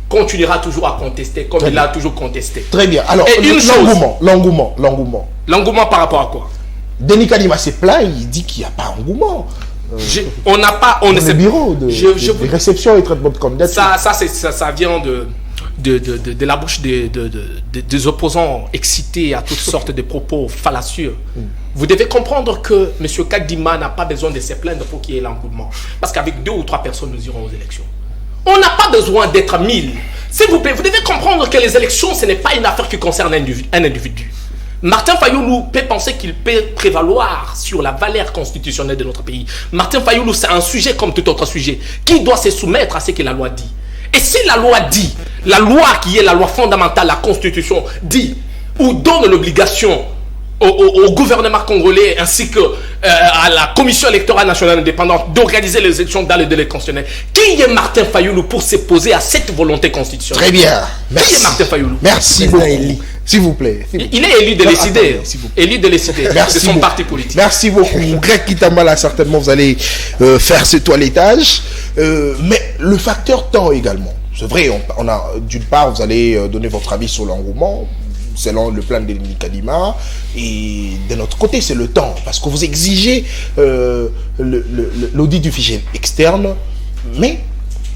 continuera toujours à contester comme il a toujours contesté. Très bien. Alors, l'engouement. L'engouement par rapport à quoi? Denis Kadima s'est plaint, il dit qu'il n'y a pas d'engouement. On n'a pas... On ne sait bureau de réception et traitement de candidature. Ça vient de la bouche des opposants excités à toutes sortes de propos fallacieux. Vous devez comprendre que M. Kadima n'a pas besoin de se plaindre pour qu'il y ait l'engouement. Parce qu'avec 2 ou 3 personnes, nous irons aux élections. On n'a pas besoin d'être 1000. S'il vous plaît, vous devez comprendre que les élections, ce n'est pas une affaire qui concerne un individu. Martin Fayoulou peut penser qu'il peut prévaloir sur la valeur constitutionnelle de notre pays. Martin Fayoulou, c'est un sujet comme tout autre sujet qui doit se soumettre à ce que la loi dit. Et si la loi dit, la loi qui est la loi fondamentale, la constitution dit ou donne l'obligation au gouvernement congolais ainsi que à la commission électorale nationale indépendante d'organiser les élections dans le délai constitutionnel. Qui est Martin Fayoulou pour s'opposer à cette volonté constitutionnelle? Très bien. Merci. Qui est Martin Fayoulou? Merci beaucoup. S'il vous plaît. Il est élu de l'ECD. Élu de l'ECD. De son parti politique. Merci beaucoup. Greg Kitambala, certainement, vous allez faire ce toilettage. Mais le facteur temps également. C'est vrai, d'une part, vous allez donner votre avis sur l'engouement selon le plan de Denis Kadima, et de notre côté c'est le temps, parce que vous exigez l'audit du fichier externe, mais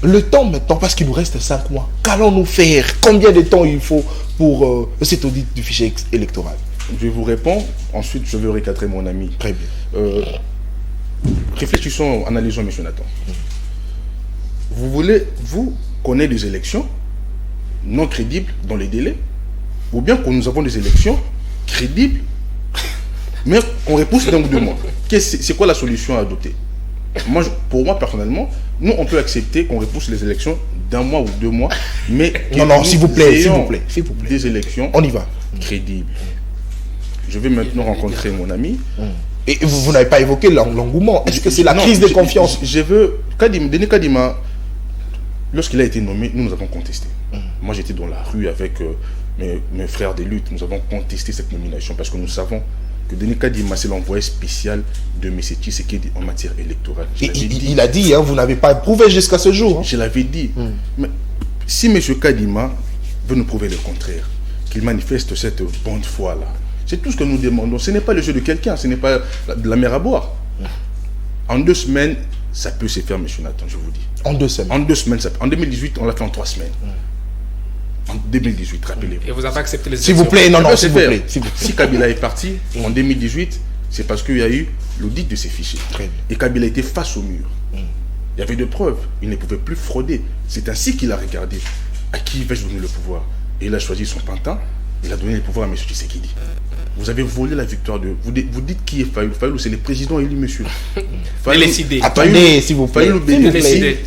le temps maintenant, parce qu'il nous reste 5 mois, qu'allons-nous faire? Combien de temps il faut pour cet audit du fichier électoral? Je vous réponds, ensuite je vais recadrer mon ami. Très bien. Réfléchissons, analysons, M. Nathan. Vous connaître des élections non crédibles dans les délais, ou bien que nous avons des élections crédibles, mais qu'on repousse d'un ou 2 mois. C'est quoi la solution à adopter? Pour moi, personnellement, nous, on peut accepter qu'on repousse les élections d'1 mois ou 2 mois, mais... Non, s'il vous plaît. Des élections on y va. Crédibles. Je vais maintenant rencontrer mon ami. Et vous n'avez pas évoqué l'engouement. Est-ce que c'est la crise de confiance? Denis Kadima, lorsqu'il a été nommé, nous avons contesté. Moi, j'étais dans la rue avec... mes frères de lutte, nous avons contesté cette nomination parce que nous savons que Denis Kadima, c'est l'envoyé spécial de M. Tshisekedi en matière électorale. Il a dit, vous n'avez pas prouvé jusqu'à ce jour. Je l'avais dit. Mais si M. Kadima veut nous prouver le contraire, qu'il manifeste cette bonne foi-là, c'est tout ce que nous demandons. Ce n'est pas le jeu de quelqu'un, ce n'est pas de la mer à boire. En 2 semaines, ça peut se faire, M. Nathan, je vous dis. En 2 semaines? En 2 semaines, en 2018, on l'a fait en 3 semaines. En 2018, rappelez-vous. Et vous avez accepté les élections? S'il vous plaît, non, s'il vous plaît. Si Kabila est parti en 2018, c'est parce qu'il y a eu l'audit de ses fichiers. Et Kabila était face au mur. Il y avait des preuves. Il ne pouvait plus frauder. C'est ainsi qu'il a regardé à qui vais-je donner le pouvoir. Et il a choisi son pantin. Il a donné le pouvoir à M. Tshisekedi. Vous avez volé la victoire de... Vous dites qui est Fayoulou? Fayoulou, c'est le président élu, monsieur. Attendez, s'il vous plaît.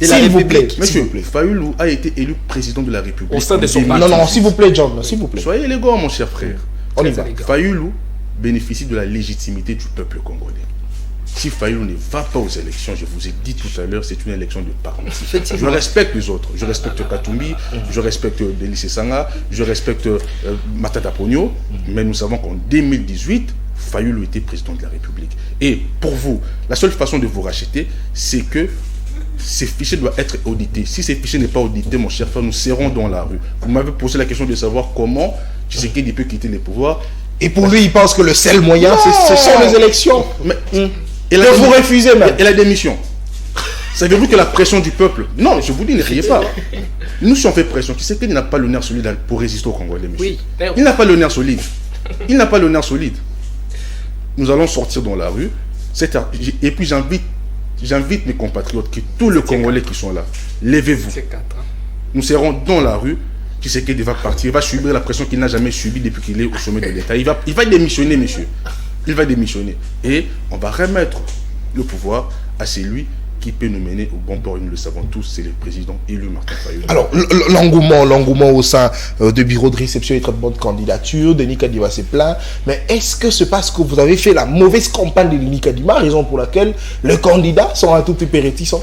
S'il vous plaît. Monsieur, Fayoulou a été élu président de la République. Au sein de son parti. Non, s'il vous plaît, John, s'il vous plaît. Soyez élégant, mon cher frère. On y va. Fayoulou bénéficie de la légitimité du peuple congolais. Si Fayoulou ne va pas aux élections, je vous ai dit tout à l'heure, c'est une élection de parti. Je respecte les autres. Je respecte Katumbi, je respecte Délice Sanga, je respecte Matata Pogno, mais nous savons qu'en 2018, Fayoulou était président de la République. Et pour vous, la seule façon de vous racheter, c'est que ces fichiers doivent être audités. Si ces fichiers n'est pas audité, mon cher frère, nous serons dans la rue. Vous m'avez posé la question de savoir comment Tshisekedi peut quitter les pouvoirs. Et pour lui, il pense que le seul moyen, ce sont les élections. Mais, vous refusez même. Et la démission. Savez-vous que la pression du peuple... Non, je vous dis, ne riez pas. Nous, si on fait pression, qui sait qu'il n'a pas le nerf solide pour résister au Congolais, monsieur. Oui. Il n'a pas le nerf solide. Il n'a pas le nerf solide. Nous allons sortir dans la rue. Et puis j'invite mes compatriotes, tous les Congolais qui sont là, levez-vous. Nous serons dans la rue. Qui sait qu'il va partir, il va subir la pression qu'il n'a jamais subie depuis qu'il est au sommet de l'État. Il va démissionner, monsieur. Il va démissionner. Et on va remettre le pouvoir à celui qui peut nous mener au bon port. Nous le savons tous, c'est le président élu Martin Fayulu. Alors, l'engouement au sein du bureau de réception et traitement de candidature, Denis Kadima s'est plaint. Mais est-ce que c'est parce que vous avez fait la mauvaise campagne de Denis Kadima, raison pour laquelle le candidat sera tout peu réticent?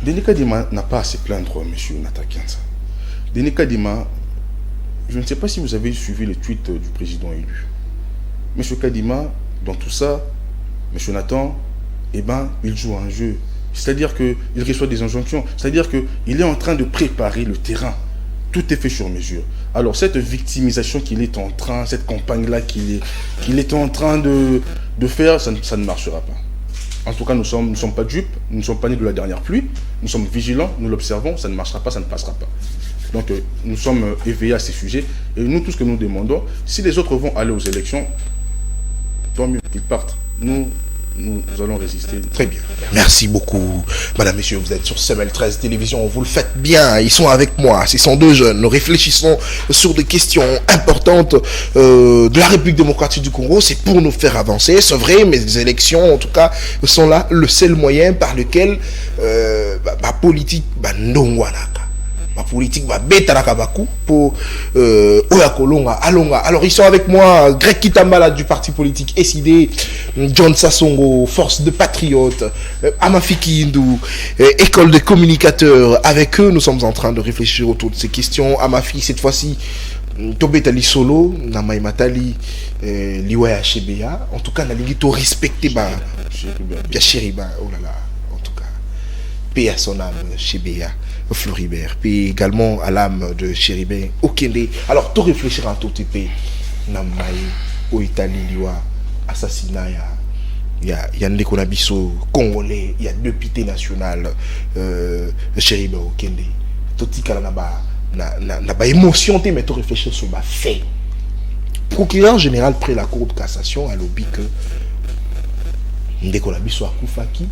Denis Kadima n'a pas à se plaindre, monsieur Natakianza. Denis Kadima, je ne sais pas si vous avez suivi le tweet du président élu. Monsieur Kadima, dans tout ça, monsieur Nathan, eh ben, il joue un jeu. C'est-à-dire qu'il reçoit des injonctions. C'est-à-dire qu'il est en train de préparer le terrain. Tout est fait sur mesure. Alors, cette victimisation qu'il est en train, cette campagne-là qu'il est en train de faire, ça ne marchera pas. En tout cas, nous ne sommes pas dupes, nous ne sommes pas nés de la dernière pluie, nous sommes vigilants, nous l'observons, ça ne marchera pas, ça ne passera pas. Donc, nous sommes éveillés à ces sujets. Et nous, tout ce que nous demandons, si les autres vont aller aux élections, tant mieux qu'ils partent. Nous allons résister. Très bien. Merci beaucoup. Madame, messieurs, vous êtes sur Semel 13 Télévision. Vous le faites bien. Ils sont avec moi. Ce sont deux jeunes. Nous réfléchissons sur des questions importantes de la République démocratique du Congo. C'est pour nous faire avancer. C'est vrai, mais les élections, en tout cas, sont là le seul moyen par lequel ma politique ndongwanaka. Ma politique va Betarabaku pour Oyakolonga, Alonga. Alors ils sont avec moi, Greg Kitambala du parti politique SID, John Sassongo, Force de Patriotes, Amafiki Indou, École de communicateurs. Avec eux, nous sommes en train de réfléchir autour de ces questions. Amafi, cette fois-ci, Tobetali Solo, Namaï Matali, Liwaya Shebea. En tout cas, Nalingito respecté, bien chéri, oh là là, en tout cas, paix à son âme, Shebea. Floribert, puis également à l'âme de Chéribin Okende. Alors, tout réfléchir en tout type, Namaï, au Italie, liwa, assassinat, il y a Ndekonabiso congolais, il y a deux pités nationales, Chéribin Okende. Tout ce qui n'a pas émotion, mais tout réfléchir sur ma fait. Procureur général près la Cour de cassation a lobby que Ndekonabiso a Koufaki.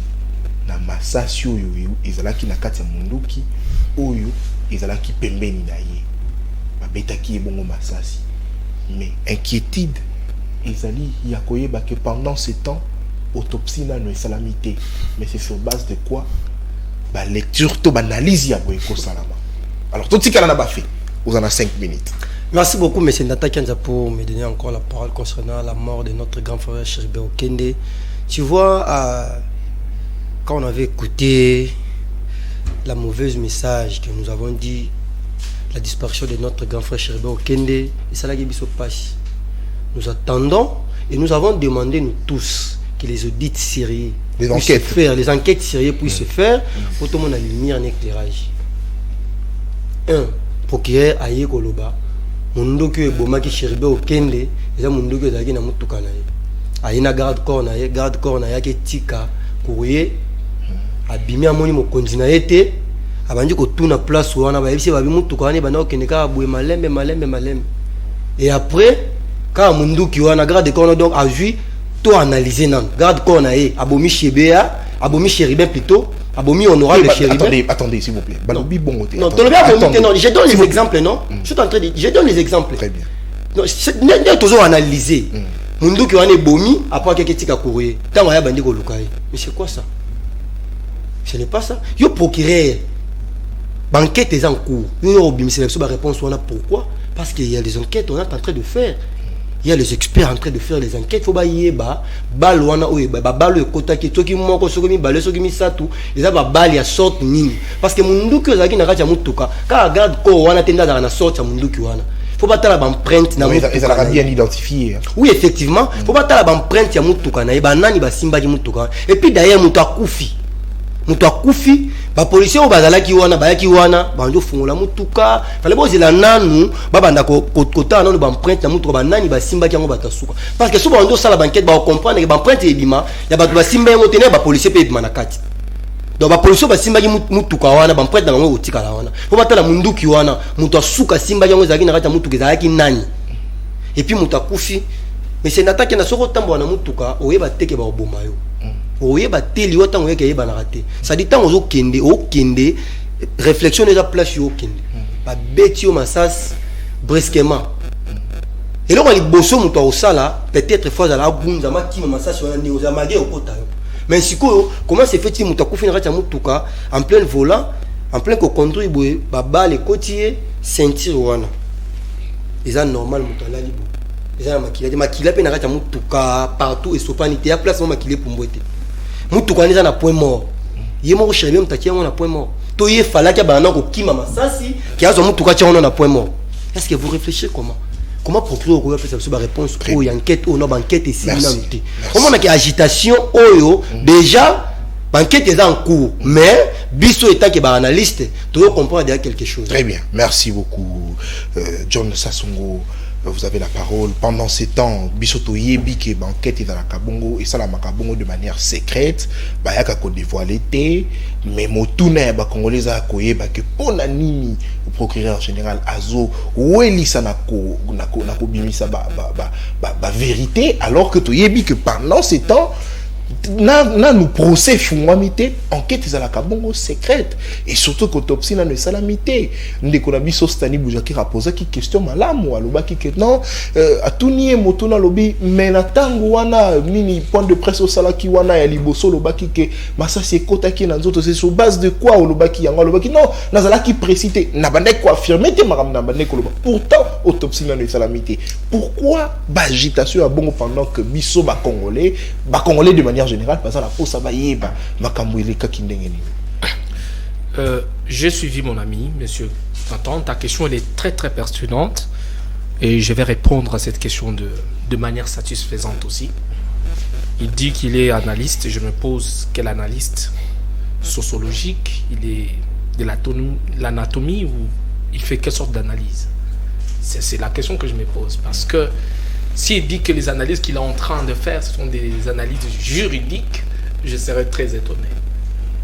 Na masasi oyo ezalaki na kati ya munduki oyo ezalaki pembeni na ye babetaki ebongo masasi mais inquiétude ezali ya koyeba que pendant ce temps autopsie nano esalami te mais c'est sur base de quoi ba lecture to ba analyse ya boye ko salama. Alors tout tika na ba fait vous en a 5 minutes. Merci beaucoup M. Natakianza pour me donner encore la parole concernant la mort de notre grand frère Chéribin Okende. Tu vois quand on avait écouté la mauvaise message que nous avons dit, la disparition de notre grand frère Chéribin Okende, et ça l'a se passe. Nous attendons et nous avons demandé, nous tous, que les audits sérieux les enquêtes sérieuses puissent se faire pour tout le monde à lumière et éclairage. Procureur Aye Koloba, Mundoku et Bomaki Chéribin Okende, et ça Mundoku et na Mutukana. Aye na garde corps na ya ke tika courrier. Abimi amoni mokonzi na ete abandi ko tuna place wana ba yebisi babi mutu kane bana okendeka boué malembe et après quand munduki wana garde corps donc a vu tout analyser nan garde corps na e abomi Chebea abomi Chéribin plutôt abomi honorable Chéribin. Attendez s'il vous plaît balobi bongo te non je donne les exemples non je suis en train de je donne les exemples très bien non c'est toujours analyser munduki wana bomi après quelques tika courrier tant ya bandi ko lukai mais c'est quoi ça? Ce n'est pas ça. Yo procureur, banquette est en cours. Yo obimisi la réponse on a pourquoi? Parce qu'il y a des enquêtes on est en train de faire. Il y a les experts en train de faire les enquêtes. Faut ba yeba balwana oye ba balo kota ki toki moko sokomi balo sokomi satu. Les aba bali ya sorte nini. Parce que munduki ozaki na kati ya mutuka. Ka garde ko wana tenda na sorte ya munduki wana. Faut pas la empreinte na mutuka. Ils ont bien identifié. Oui effectivement, faut pas la empreinte ya mutuka na ba nani ba simba ki mutuka. Et puis d'ailleurs mutu akufi. Mutu akufi ba policier o bazalaki wana bayaki wana banjo fungola mutuka fallait bozela nanu babanda ko kota nanu ba empreinte na mutuka ba nani ba simba ki yango batasuka parce que so banjo sala banquette ba comprendre que ba empreinte ebima ya ba simba yango tenir ba policier pe ebima na kati donc ba policier ba simba ki mutuka wana ba prêtre na ngo otika la wana po batala munduki wana mutu asuka simba yango ezaki na kati ya mutuka ezalaki nani et puis mutu akufi mais c'est n'attaque na soko tambo na mutuka oyeba teke ba oboma yo oyeba teli wata ngoyeke yeba na raté ça dit tango zo kende réflexion déjà place yo kende ba beti yo masas brusquement et là on liboso mutu osala peut-être fois à la bunza makima masas wana ni ozamage okota yo. Mais si comment c'est fait il muta kufina kati mutuka en plein volant en plein ko conduire boye baba les côtiers ceinture wana eza normal muta la libo eza makila pe na kati mutuka partout et sopanité ya place makile pour mbote mutuka eza na point mort yemo ko chérie mutakia na point mort to ye fala ka bana ko kima masasi ki azo mutuka tia na point mort. Est-ce que vous réfléchissez comment procureur ko faire ça réponse ou enquête ou non enquête ici non comment on a agitation oyo déjà enquête est en cours mais biso étant que ba analyste tu dois comprendre derrière quelque chose. Très bien, merci beaucoup John Sassongo. Vous avez la parole. Pendant ces temps, Bisoto Yebi qui est banquette dans la Kabongo et ça la Makabongo de manière secrète, Bayaka ko dévoilé té, mais Motuna ba Congolais a koye ba que ponanimi au procureur général Azo Weli sanako nako bimisa ba vérité alors que to Yebi que pendant ces temps na nous procès fumamité enquête za la Kabongo secrète et surtout qu'autopsie na ne salamité ndeko na biso Stani Boujaki raposa ki question malamu alobaki que non atuni motuna lobi mais na tango wana mini point de presse au salaki wana ya liboso lobaki que masasi ekotaki na nzoto c'est sur base de quoi olobaki yango lobaki non nazalaki précité na bandeko ko affirmer te maram na bandeko loba pourtant autopsie na ne salamité pourquoi agitation à bongo pendant que biso ba congolais de manière générale parce que la pose va yeba makambo ileka kindengeni. J'ai suivi mon ami monsieur Tanton, ta question elle est très très pertinente et je vais répondre à cette question de manière satisfaisante aussi. Il dit qu'il est analyste, je me pose quel analyste sociologique, il est de l'anatomie ou il fait quelle sorte d'analyse? C'est la question que je me pose parce que s'il dit que les analyses qu'il est en train de faire ce sont des analyses juridiques, je serais très étonné.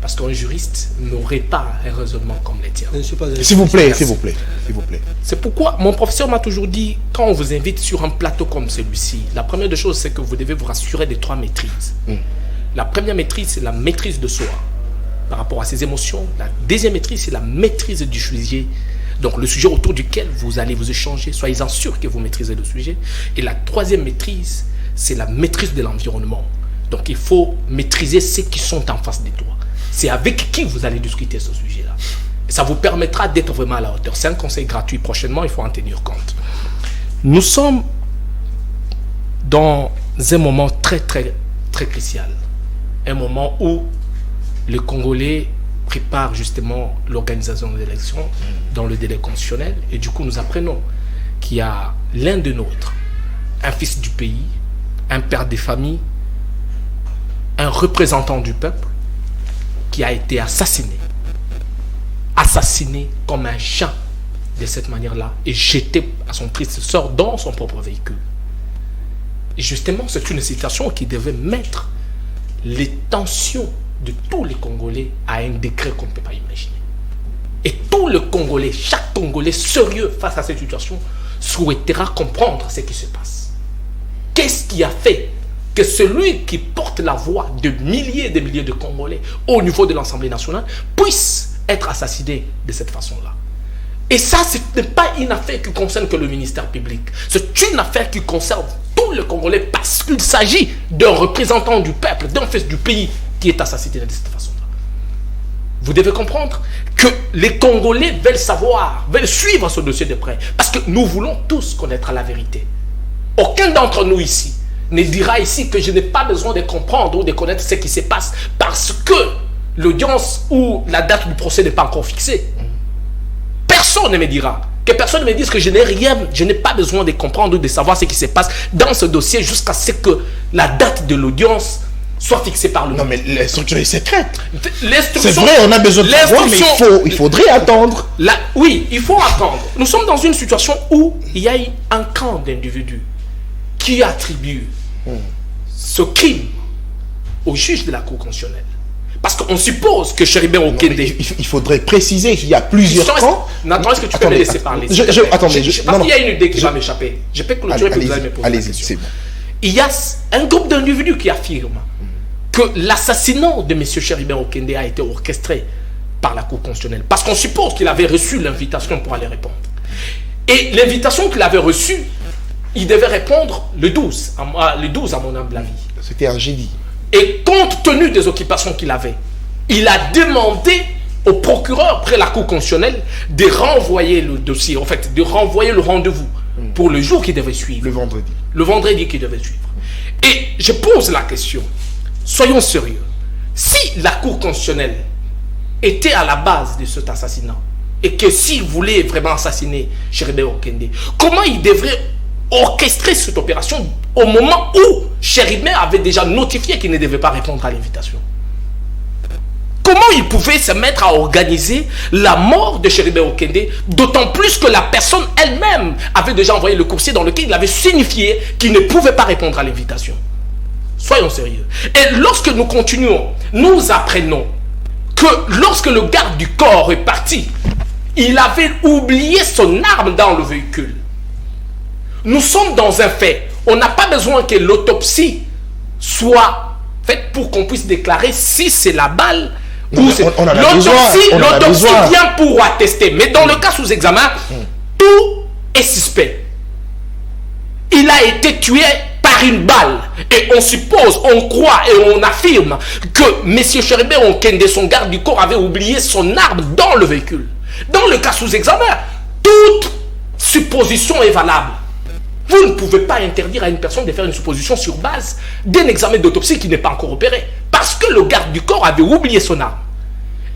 Parce qu'un juriste n'aurait pas un raisonnement comme les tiens. S'il vous plaît. C'est pourquoi mon professeur m'a toujours dit, quand on vous invite sur un plateau comme celui-ci, la première des choses, c'est que vous devez vous rassurer des 3 maîtrises. La première maîtrise, c'est la maîtrise de soi par rapport à ses émotions. La deuxième maîtrise, c'est la maîtrise du sujet. Donc le sujet autour duquel vous allez vous échanger, soyez-en sûr que vous maîtrisez le sujet. Et la troisième maîtrise, c'est la maîtrise de l'environnement. Donc il faut maîtriser ceux qui sont en face de toi. C'est avec qui vous allez discuter ce sujet-là. Et ça vous permettra d'être vraiment à la hauteur. C'est un conseil gratuit. Prochainement, il faut en tenir compte. Nous sommes dans un moment très, très, très crucial. Un moment où les Congolais préparent justement l'organisation des élections dans le délai constitutionnel. Et du coup, nous apprenons qu'il y a l'un de nôtres, un fils du pays, un père des familles, un représentant du peuple, qui a été assassiné comme un chat de cette manière-là et jeté à son triste sort dans son propre véhicule. Et justement, c'est une situation qui devait mettre les tensions de tous les Congolais à un degré qu'on ne peut pas imaginer. Et tout le Congolais, chaque Congolais sérieux face à cette situation souhaitera comprendre ce qui se passe. Qu'est-ce qui a fait que celui qui porte la voix de milliers et de milliers de Congolais au niveau de l'Assemblée nationale puisse être assassiné de cette façon-là? Et ça, ce n'est pas une affaire qui concerne que le ministère public. C'est une affaire qui concerne tous les Congolais parce qu'il s'agit d'un représentant du peuple, d'un fils du pays qui est assassiné de cette façon-là. Vous devez comprendre que les Congolais veulent savoir, veulent suivre ce dossier de près parce que nous voulons tous connaître la vérité. Aucun d'entre nous ici ne dira ici que je n'ai pas besoin de comprendre ou de connaître ce qui se passe parce que l'audience ou la date du procès n'est pas encore fixée. Personne ne me dira, que personne ne me dise que je n'ai pas besoin de comprendre ou de savoir ce qui se passe dans ce dossier jusqu'à ce que la date de l'audience soit fixée par le... Non mais l'instruction est secrète. C'est vrai, on a besoin de savoir, mais il faudrait attendre. Oui, il faut attendre. Nous sommes dans une situation où il y a un camp d'individus qui attribue ce crime au juge de la Cour constitutionnelle. Parce qu'on suppose que Chéribert Okende... Il faudrait préciser qu'il y a plusieurs camps. Nathan, est-ce que tu peux me laisser parler? Parce qu'il y a une idée qui va m'échapper. Je peux clôturer pour vous allez me poser la question. Il y a un groupe d'individus qui affirment que l'assassinat de M. Chéribert Okende a été orchestré par la Cour constitutionnelle. Parce qu'on suppose qu'il avait reçu l'invitation pour aller répondre. Et l'invitation qu'il avait reçue, il devait répondre le 12 à mon humble avis. C'était un jeudi. Et compte tenu des occupations qu'il avait, il a demandé au procureur près la Cour constitutionnelle de renvoyer le dossier, en fait, de renvoyer le rendez-vous pour le jour qui devait suivre. Le vendredi. Le vendredi qui devait suivre. Et je pose la question, soyons sérieux, si la Cour constitutionnelle était à la base de cet assassinat, et que s'il voulait vraiment assassiner Chéribert Okende, comment il devrait orchestrer cette opération au moment où Chéribert avait déjà notifié qu'il ne devait pas répondre à l'invitation? Comment il pouvait se mettre à organiser la mort de Chéribert Okende, d'autant plus que la personne elle-même avait déjà envoyé le coursier dans lequel il avait signifié qu'il ne pouvait pas répondre à l'invitation? Soyons sérieux. Et lorsque nous continuons, nous apprenons que lorsque le garde du corps est parti, il avait oublié son arme dans le véhicule. Nous sommes dans un fait. On n'a pas besoin que l'autopsie soit faite pour qu'on puisse déclarer si c'est la balle ou c'est... L'autopsie vient pour attester. Mais dans le cas sous examen, tout est suspect. Il a été tué par une balle. Et on suppose, on croit et on affirme que M. Chéribert Okende, son garde du corps, avait oublié son arme dans le véhicule. Dans le cas sous examen, toute supposition est valable. Vous ne pouvez pas interdire à une personne de faire une supposition sur base d'un examen d'autopsie qui n'est pas encore opéré. Parce que le garde du corps avait oublié son arme.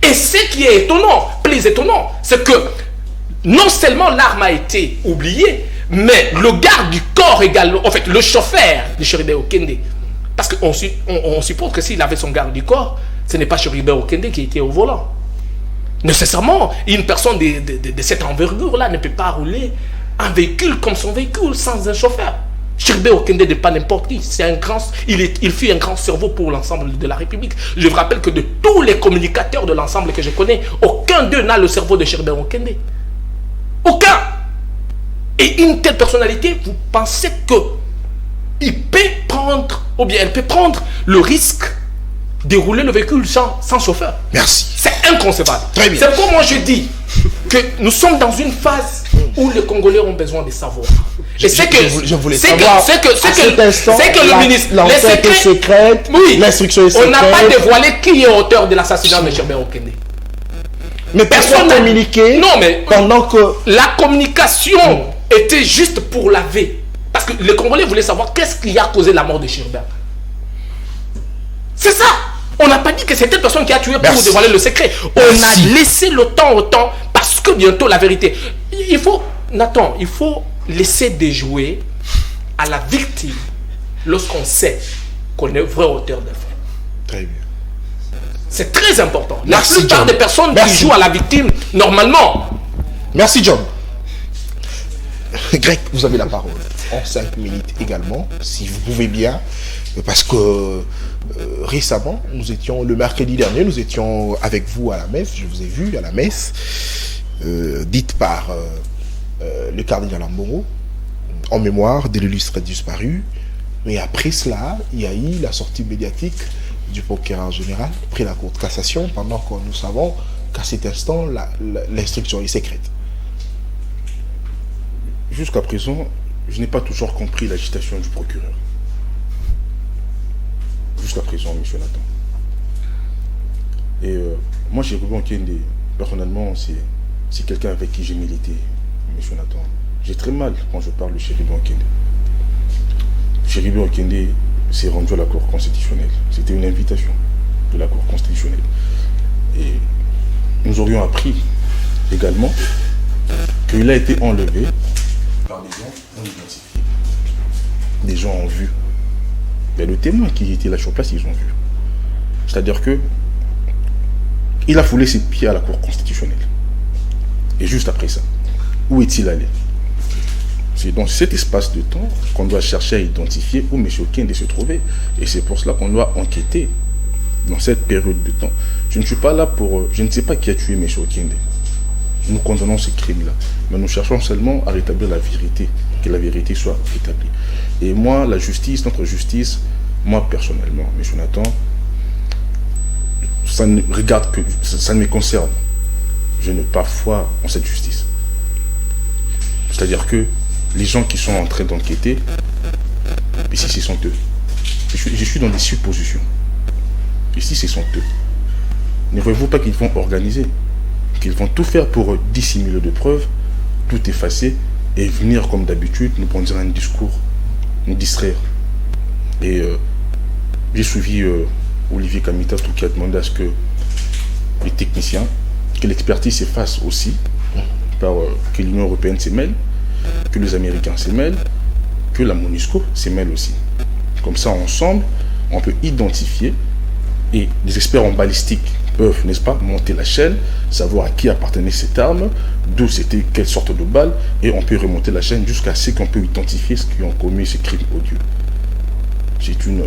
Et ce qui est étonnant, plus étonnant, c'est que non seulement l'arme a été oubliée, mais le garde du corps également, en fait le chauffeur de Chéribert Okende, parce qu'on suppose que s'il avait son garde du corps, ce n'est pas Chéribert Okende qui était au volant. Nécessairement, une personne de cette envergure-là ne peut pas rouler un véhicule comme son véhicule sans un chauffeur. Chéribert Okende n'est pas n'importe qui. Il fut un grand cerveau pour l'ensemble de la République. Je vous rappelle que de tous les communicateurs de l'ensemble que je connais, aucun d'eux n'a le cerveau de Chéribert Okende. Aucun. Et une telle personnalité, vous pensez que il peut prendre, ou bien elle peut prendre le risque de rouler le véhicule sans chauffeur? Merci. C'est inconcevable. Très bien. C'est pourquoi moi je dis que nous sommes dans une phase où les Congolais ont besoin de savoir. Et c'est que je voulais savoir c'est que le ministre, l'enquête est secrète, oui, l'instruction est secrète. On n'a pas dévoilé qui est auteur de l'assassinat de Chéribert Okende. Mais personne n'a communiqué. Non, mais pendant que la communication était juste pour laver. Parce que les Congolais voulaient savoir qu'est-ce qui a causé la mort de Chéribert. C'est ça. On n'a pas dit que c'était une personne qui a tué pour dévoiler le secret. On a laissé le temps au temps parce que bientôt la vérité. Il faut, Nathan, il faut laisser déjouer à la victime lorsqu'on sait qu'on est vrai auteur de fait. Très bien. C'est très important. Merci, la plupart John. des personnes Merci. qui jouent à la victime, normalement. Merci, John. Greg, vous avez la parole. En 5 minutes également, si vous pouvez bien. Parce que récemment, le mercredi dernier, nous étions avec vous à la messe. Je vous ai vu à la messe, dite par le cardinal Ambongo, en mémoire de l'illustre disparu. Mais après cela, il y a eu la sortie médiatique du procureur général près la Cour de cassation, pendant que nous savons qu'à cet instant, l'instruction est secrète. Jusqu'à présent, je n'ai pas toujours compris l'agitation du procureur. Jusqu'à présent, M. Nathan. Et moi, Chéribert Okende, personnellement, c'est quelqu'un avec qui j'ai milité, M. Nathan. J'ai très mal quand je parle de Chéribert Okende. Chéribert Okende s'est rendu à la Cour constitutionnelle. C'était une invitation de la Cour constitutionnelle. Et nous aurions appris également qu'il a été enlevé par des gens non identifiés. Des gens ont vu. Mais le témoin qui était là sur place, ils ont vu. C'est-à-dire que il a foulé ses pieds à la Cour constitutionnelle. Et juste après ça, où est-il allé? C'est dans cet espace de temps qu'on doit chercher à identifier où M. Okende se trouvait. Et c'est pour cela qu'on doit enquêter dans cette période de temps. Je ne suis pas là pour... Je ne sais pas qui a tué Mecha Okende. Nous condamnons ces crimes-là. Mais nous cherchons seulement à rétablir la vérité, que la vérité soit rétablie. Et moi, la justice, notre justice, moi personnellement, M. Jonathan, ça ne regarde que... Ça ne me concerne. Je n'ai pas foi en cette justice. C'est-à-dire que les gens qui sont en train d'enquêter, ici, ce sont eux. Je suis dans des suppositions. Ici, ce sont eux. Ne voyez-vous pas qu'ils vont organiser, qu'ils vont tout faire pour dissimuler de preuves, tout effacer et venir comme d'habitude nous prendre un discours, nous distraire. Et j'ai suivi Olivier Kamita qui a demandé à ce que les techniciens, que l'expertise se fasse aussi, que l'Union européenne se mêle, que les Américains se mêlent, que la MONUSCO se mêle aussi. Comme ça, ensemble, on peut identifier, et les experts en balistique peuvent, n'est-ce pas, monter la chaîne, savoir à qui appartenait cette arme, d'où c'était, quelle sorte de balle, et on peut remonter la chaîne jusqu'à ce qu'on peut identifier ceux qui ont commis ces crimes odieux. C'est une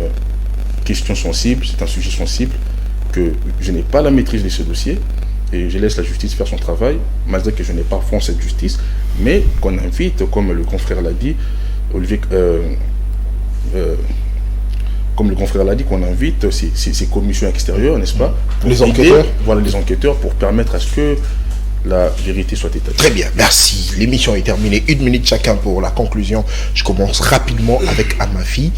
question sensible, c'est un sujet sensible, que je n'ai pas la maîtrise de ce dossier, et je laisse la justice faire son travail, malgré que je n'ai pas fond cette justice, mais qu'on invite, comme le confrère l'a dit, Olivier... comme le confrère l'a dit, qu'on invite ces commissions extérieures, n'est-ce pas, les enquêteurs. Voilà, les enquêteurs, pour permettre à ce que la vérité soit établie. Très bien, merci. L'émission est terminée. 1 minute chacun pour la conclusion. Je commence rapidement avec Amafi.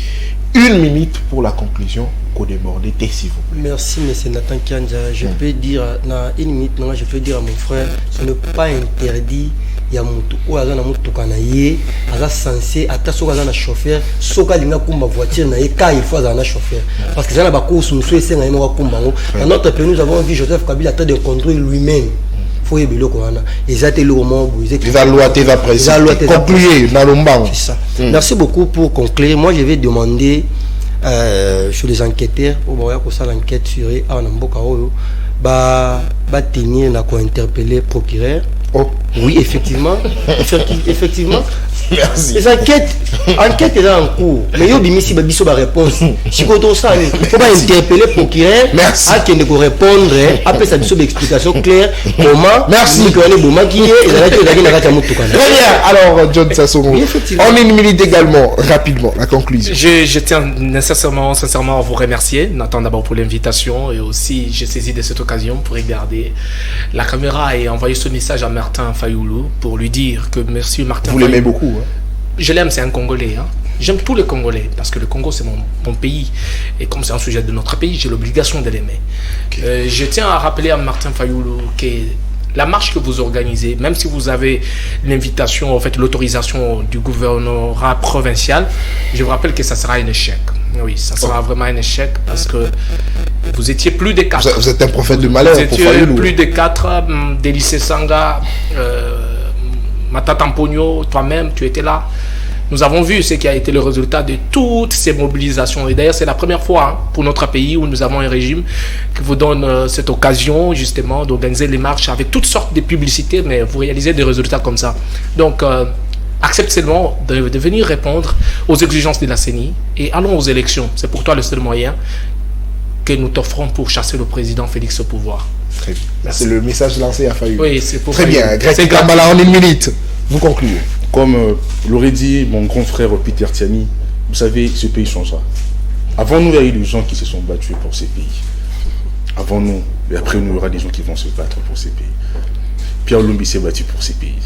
1 minute pour la conclusion. Kodemordé, s'il vous plaît. Merci, M. Nathan Kianja. Je peux dire, dans 1 minute, je peux dire à mon frère, ce n'est pas interdit. Il y a mutu ou azana mutu kana ye aza censé ata soka azana chauffeur soka linga kumba voiture na ye ka il faut azana chauffeur parce que zana ba course musu esenga yemo kumba ngo dans notre pays nous avons vu Joseph Kabila train de contrôler lui-même faut y bilo wana ezate le moment où ils va loi va préciser conclure na lombango. C'est ça. Merci beaucoup pour conclure. Moi je vais demander sur les enquêteurs au boya ko ça l'enquête sur ana mboka oyo ba tenir na ko interpeller procureur. Oh. Oui, effectivement. Effectivement. Merci. Les enquêtes est en cours. Mais il y a des réponses. Si vous ça, il faut pas interpeller le procureur. Merci. À qui ne répondre. Après, ça a une explication claire. Comment. Merci. Très bien. Alors, John Sassongo, en 1 minute également, rapidement, la conclusion. Je tiens sincèrement à vous remercier, Nathan, d'abord pour l'invitation, et aussi j'ai saisi de cette occasion pour regarder la caméra et envoyer ce message à Martin Fayoulou pour lui dire que merci Martin. Vous l'aimez beaucoup, hein? Je l'aime, c'est un Congolais. Hein. J'aime tous les Congolais parce que le Congo c'est mon pays et comme c'est un sujet de notre pays, j'ai l'obligation de l'aimer. Okay. Je tiens à rappeler à Martin Fayoulou que la marche que vous organisez, même si vous avez l'invitation, en fait l'autorisation du gouvernorat provincial, je vous rappelle que ça sera un échec. Oui, ça sera vraiment un échec parce que vous étiez plus de 4. Vous êtes un prophète de malheur. Vous étiez plus de 4, Délice Sanga, Matata Mpogno, toi-même, tu étais là. Nous avons vu ce qui a été le résultat de toutes ces mobilisations. Et d'ailleurs, c'est la première fois pour notre pays où nous avons un régime qui vous donne cette occasion, justement, d'organiser les marches avec toutes sortes de publicités, mais vous réalisez des résultats comme ça. Donc, accepte seulement de venir répondre aux exigences de la CENI et allons aux élections. C'est pour toi le seul moyen que nous t'offrons pour chasser le président Félix au pouvoir. Très bien. C'est le message lancé à Fayoulou. Oui, c'est pour Très bien. Greg Kambala en 1 minute. Vous concluez. Comme l'aurait dit mon grand frère Peter Tiani, vous savez, ce pays changera. Avant nous, il y a eu des gens qui se sont battus pour ces pays. Avant nous, et après nous, il y aura des gens qui vont se battre pour ces pays. Pierre Lumbi s'est battu pour ces pays.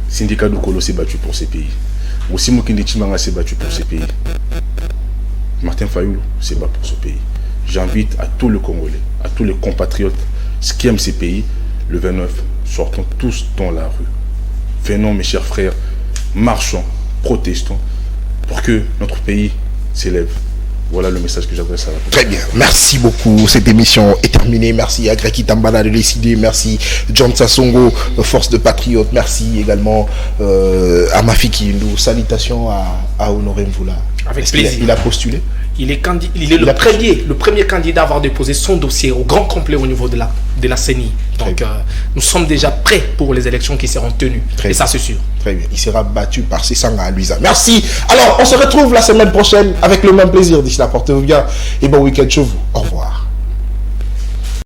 Syndicat Dukolo s'est battu pour ces pays. Aussi Mokinde Chimanga s'est battu pour ces pays. Martin Fayoulou s'est battu pour ce pays. J'invite à tous les Congolais, à tous les compatriotes qui aiment ces pays, le 29, sortons tous dans la rue. Venons, mes chers frères, marchons, protestons pour que notre pays s'élève. Voilà le message que j'adresse à la Très bien, merci beaucoup. Cette émission est terminée. Merci à Greg Tambala de décider. Merci John Sassongo, Force de Patriote. Merci également à Mafi Kindou. Salutations à Honoré Mvoula. Avec plaisir. Il a postulé. Il est le premier candidat à avoir déposé son dossier au grand complet au niveau de la CENI. Donc nous sommes déjà prêts pour les élections qui seront tenues. Et ça c'est sûr. Très bien. Il sera battu par Sessanga à Luisa. Merci. Alors on se retrouve la semaine prochaine avec le même plaisir. D'ici là, portez-vous bien et bon week-end chez vous. Au revoir.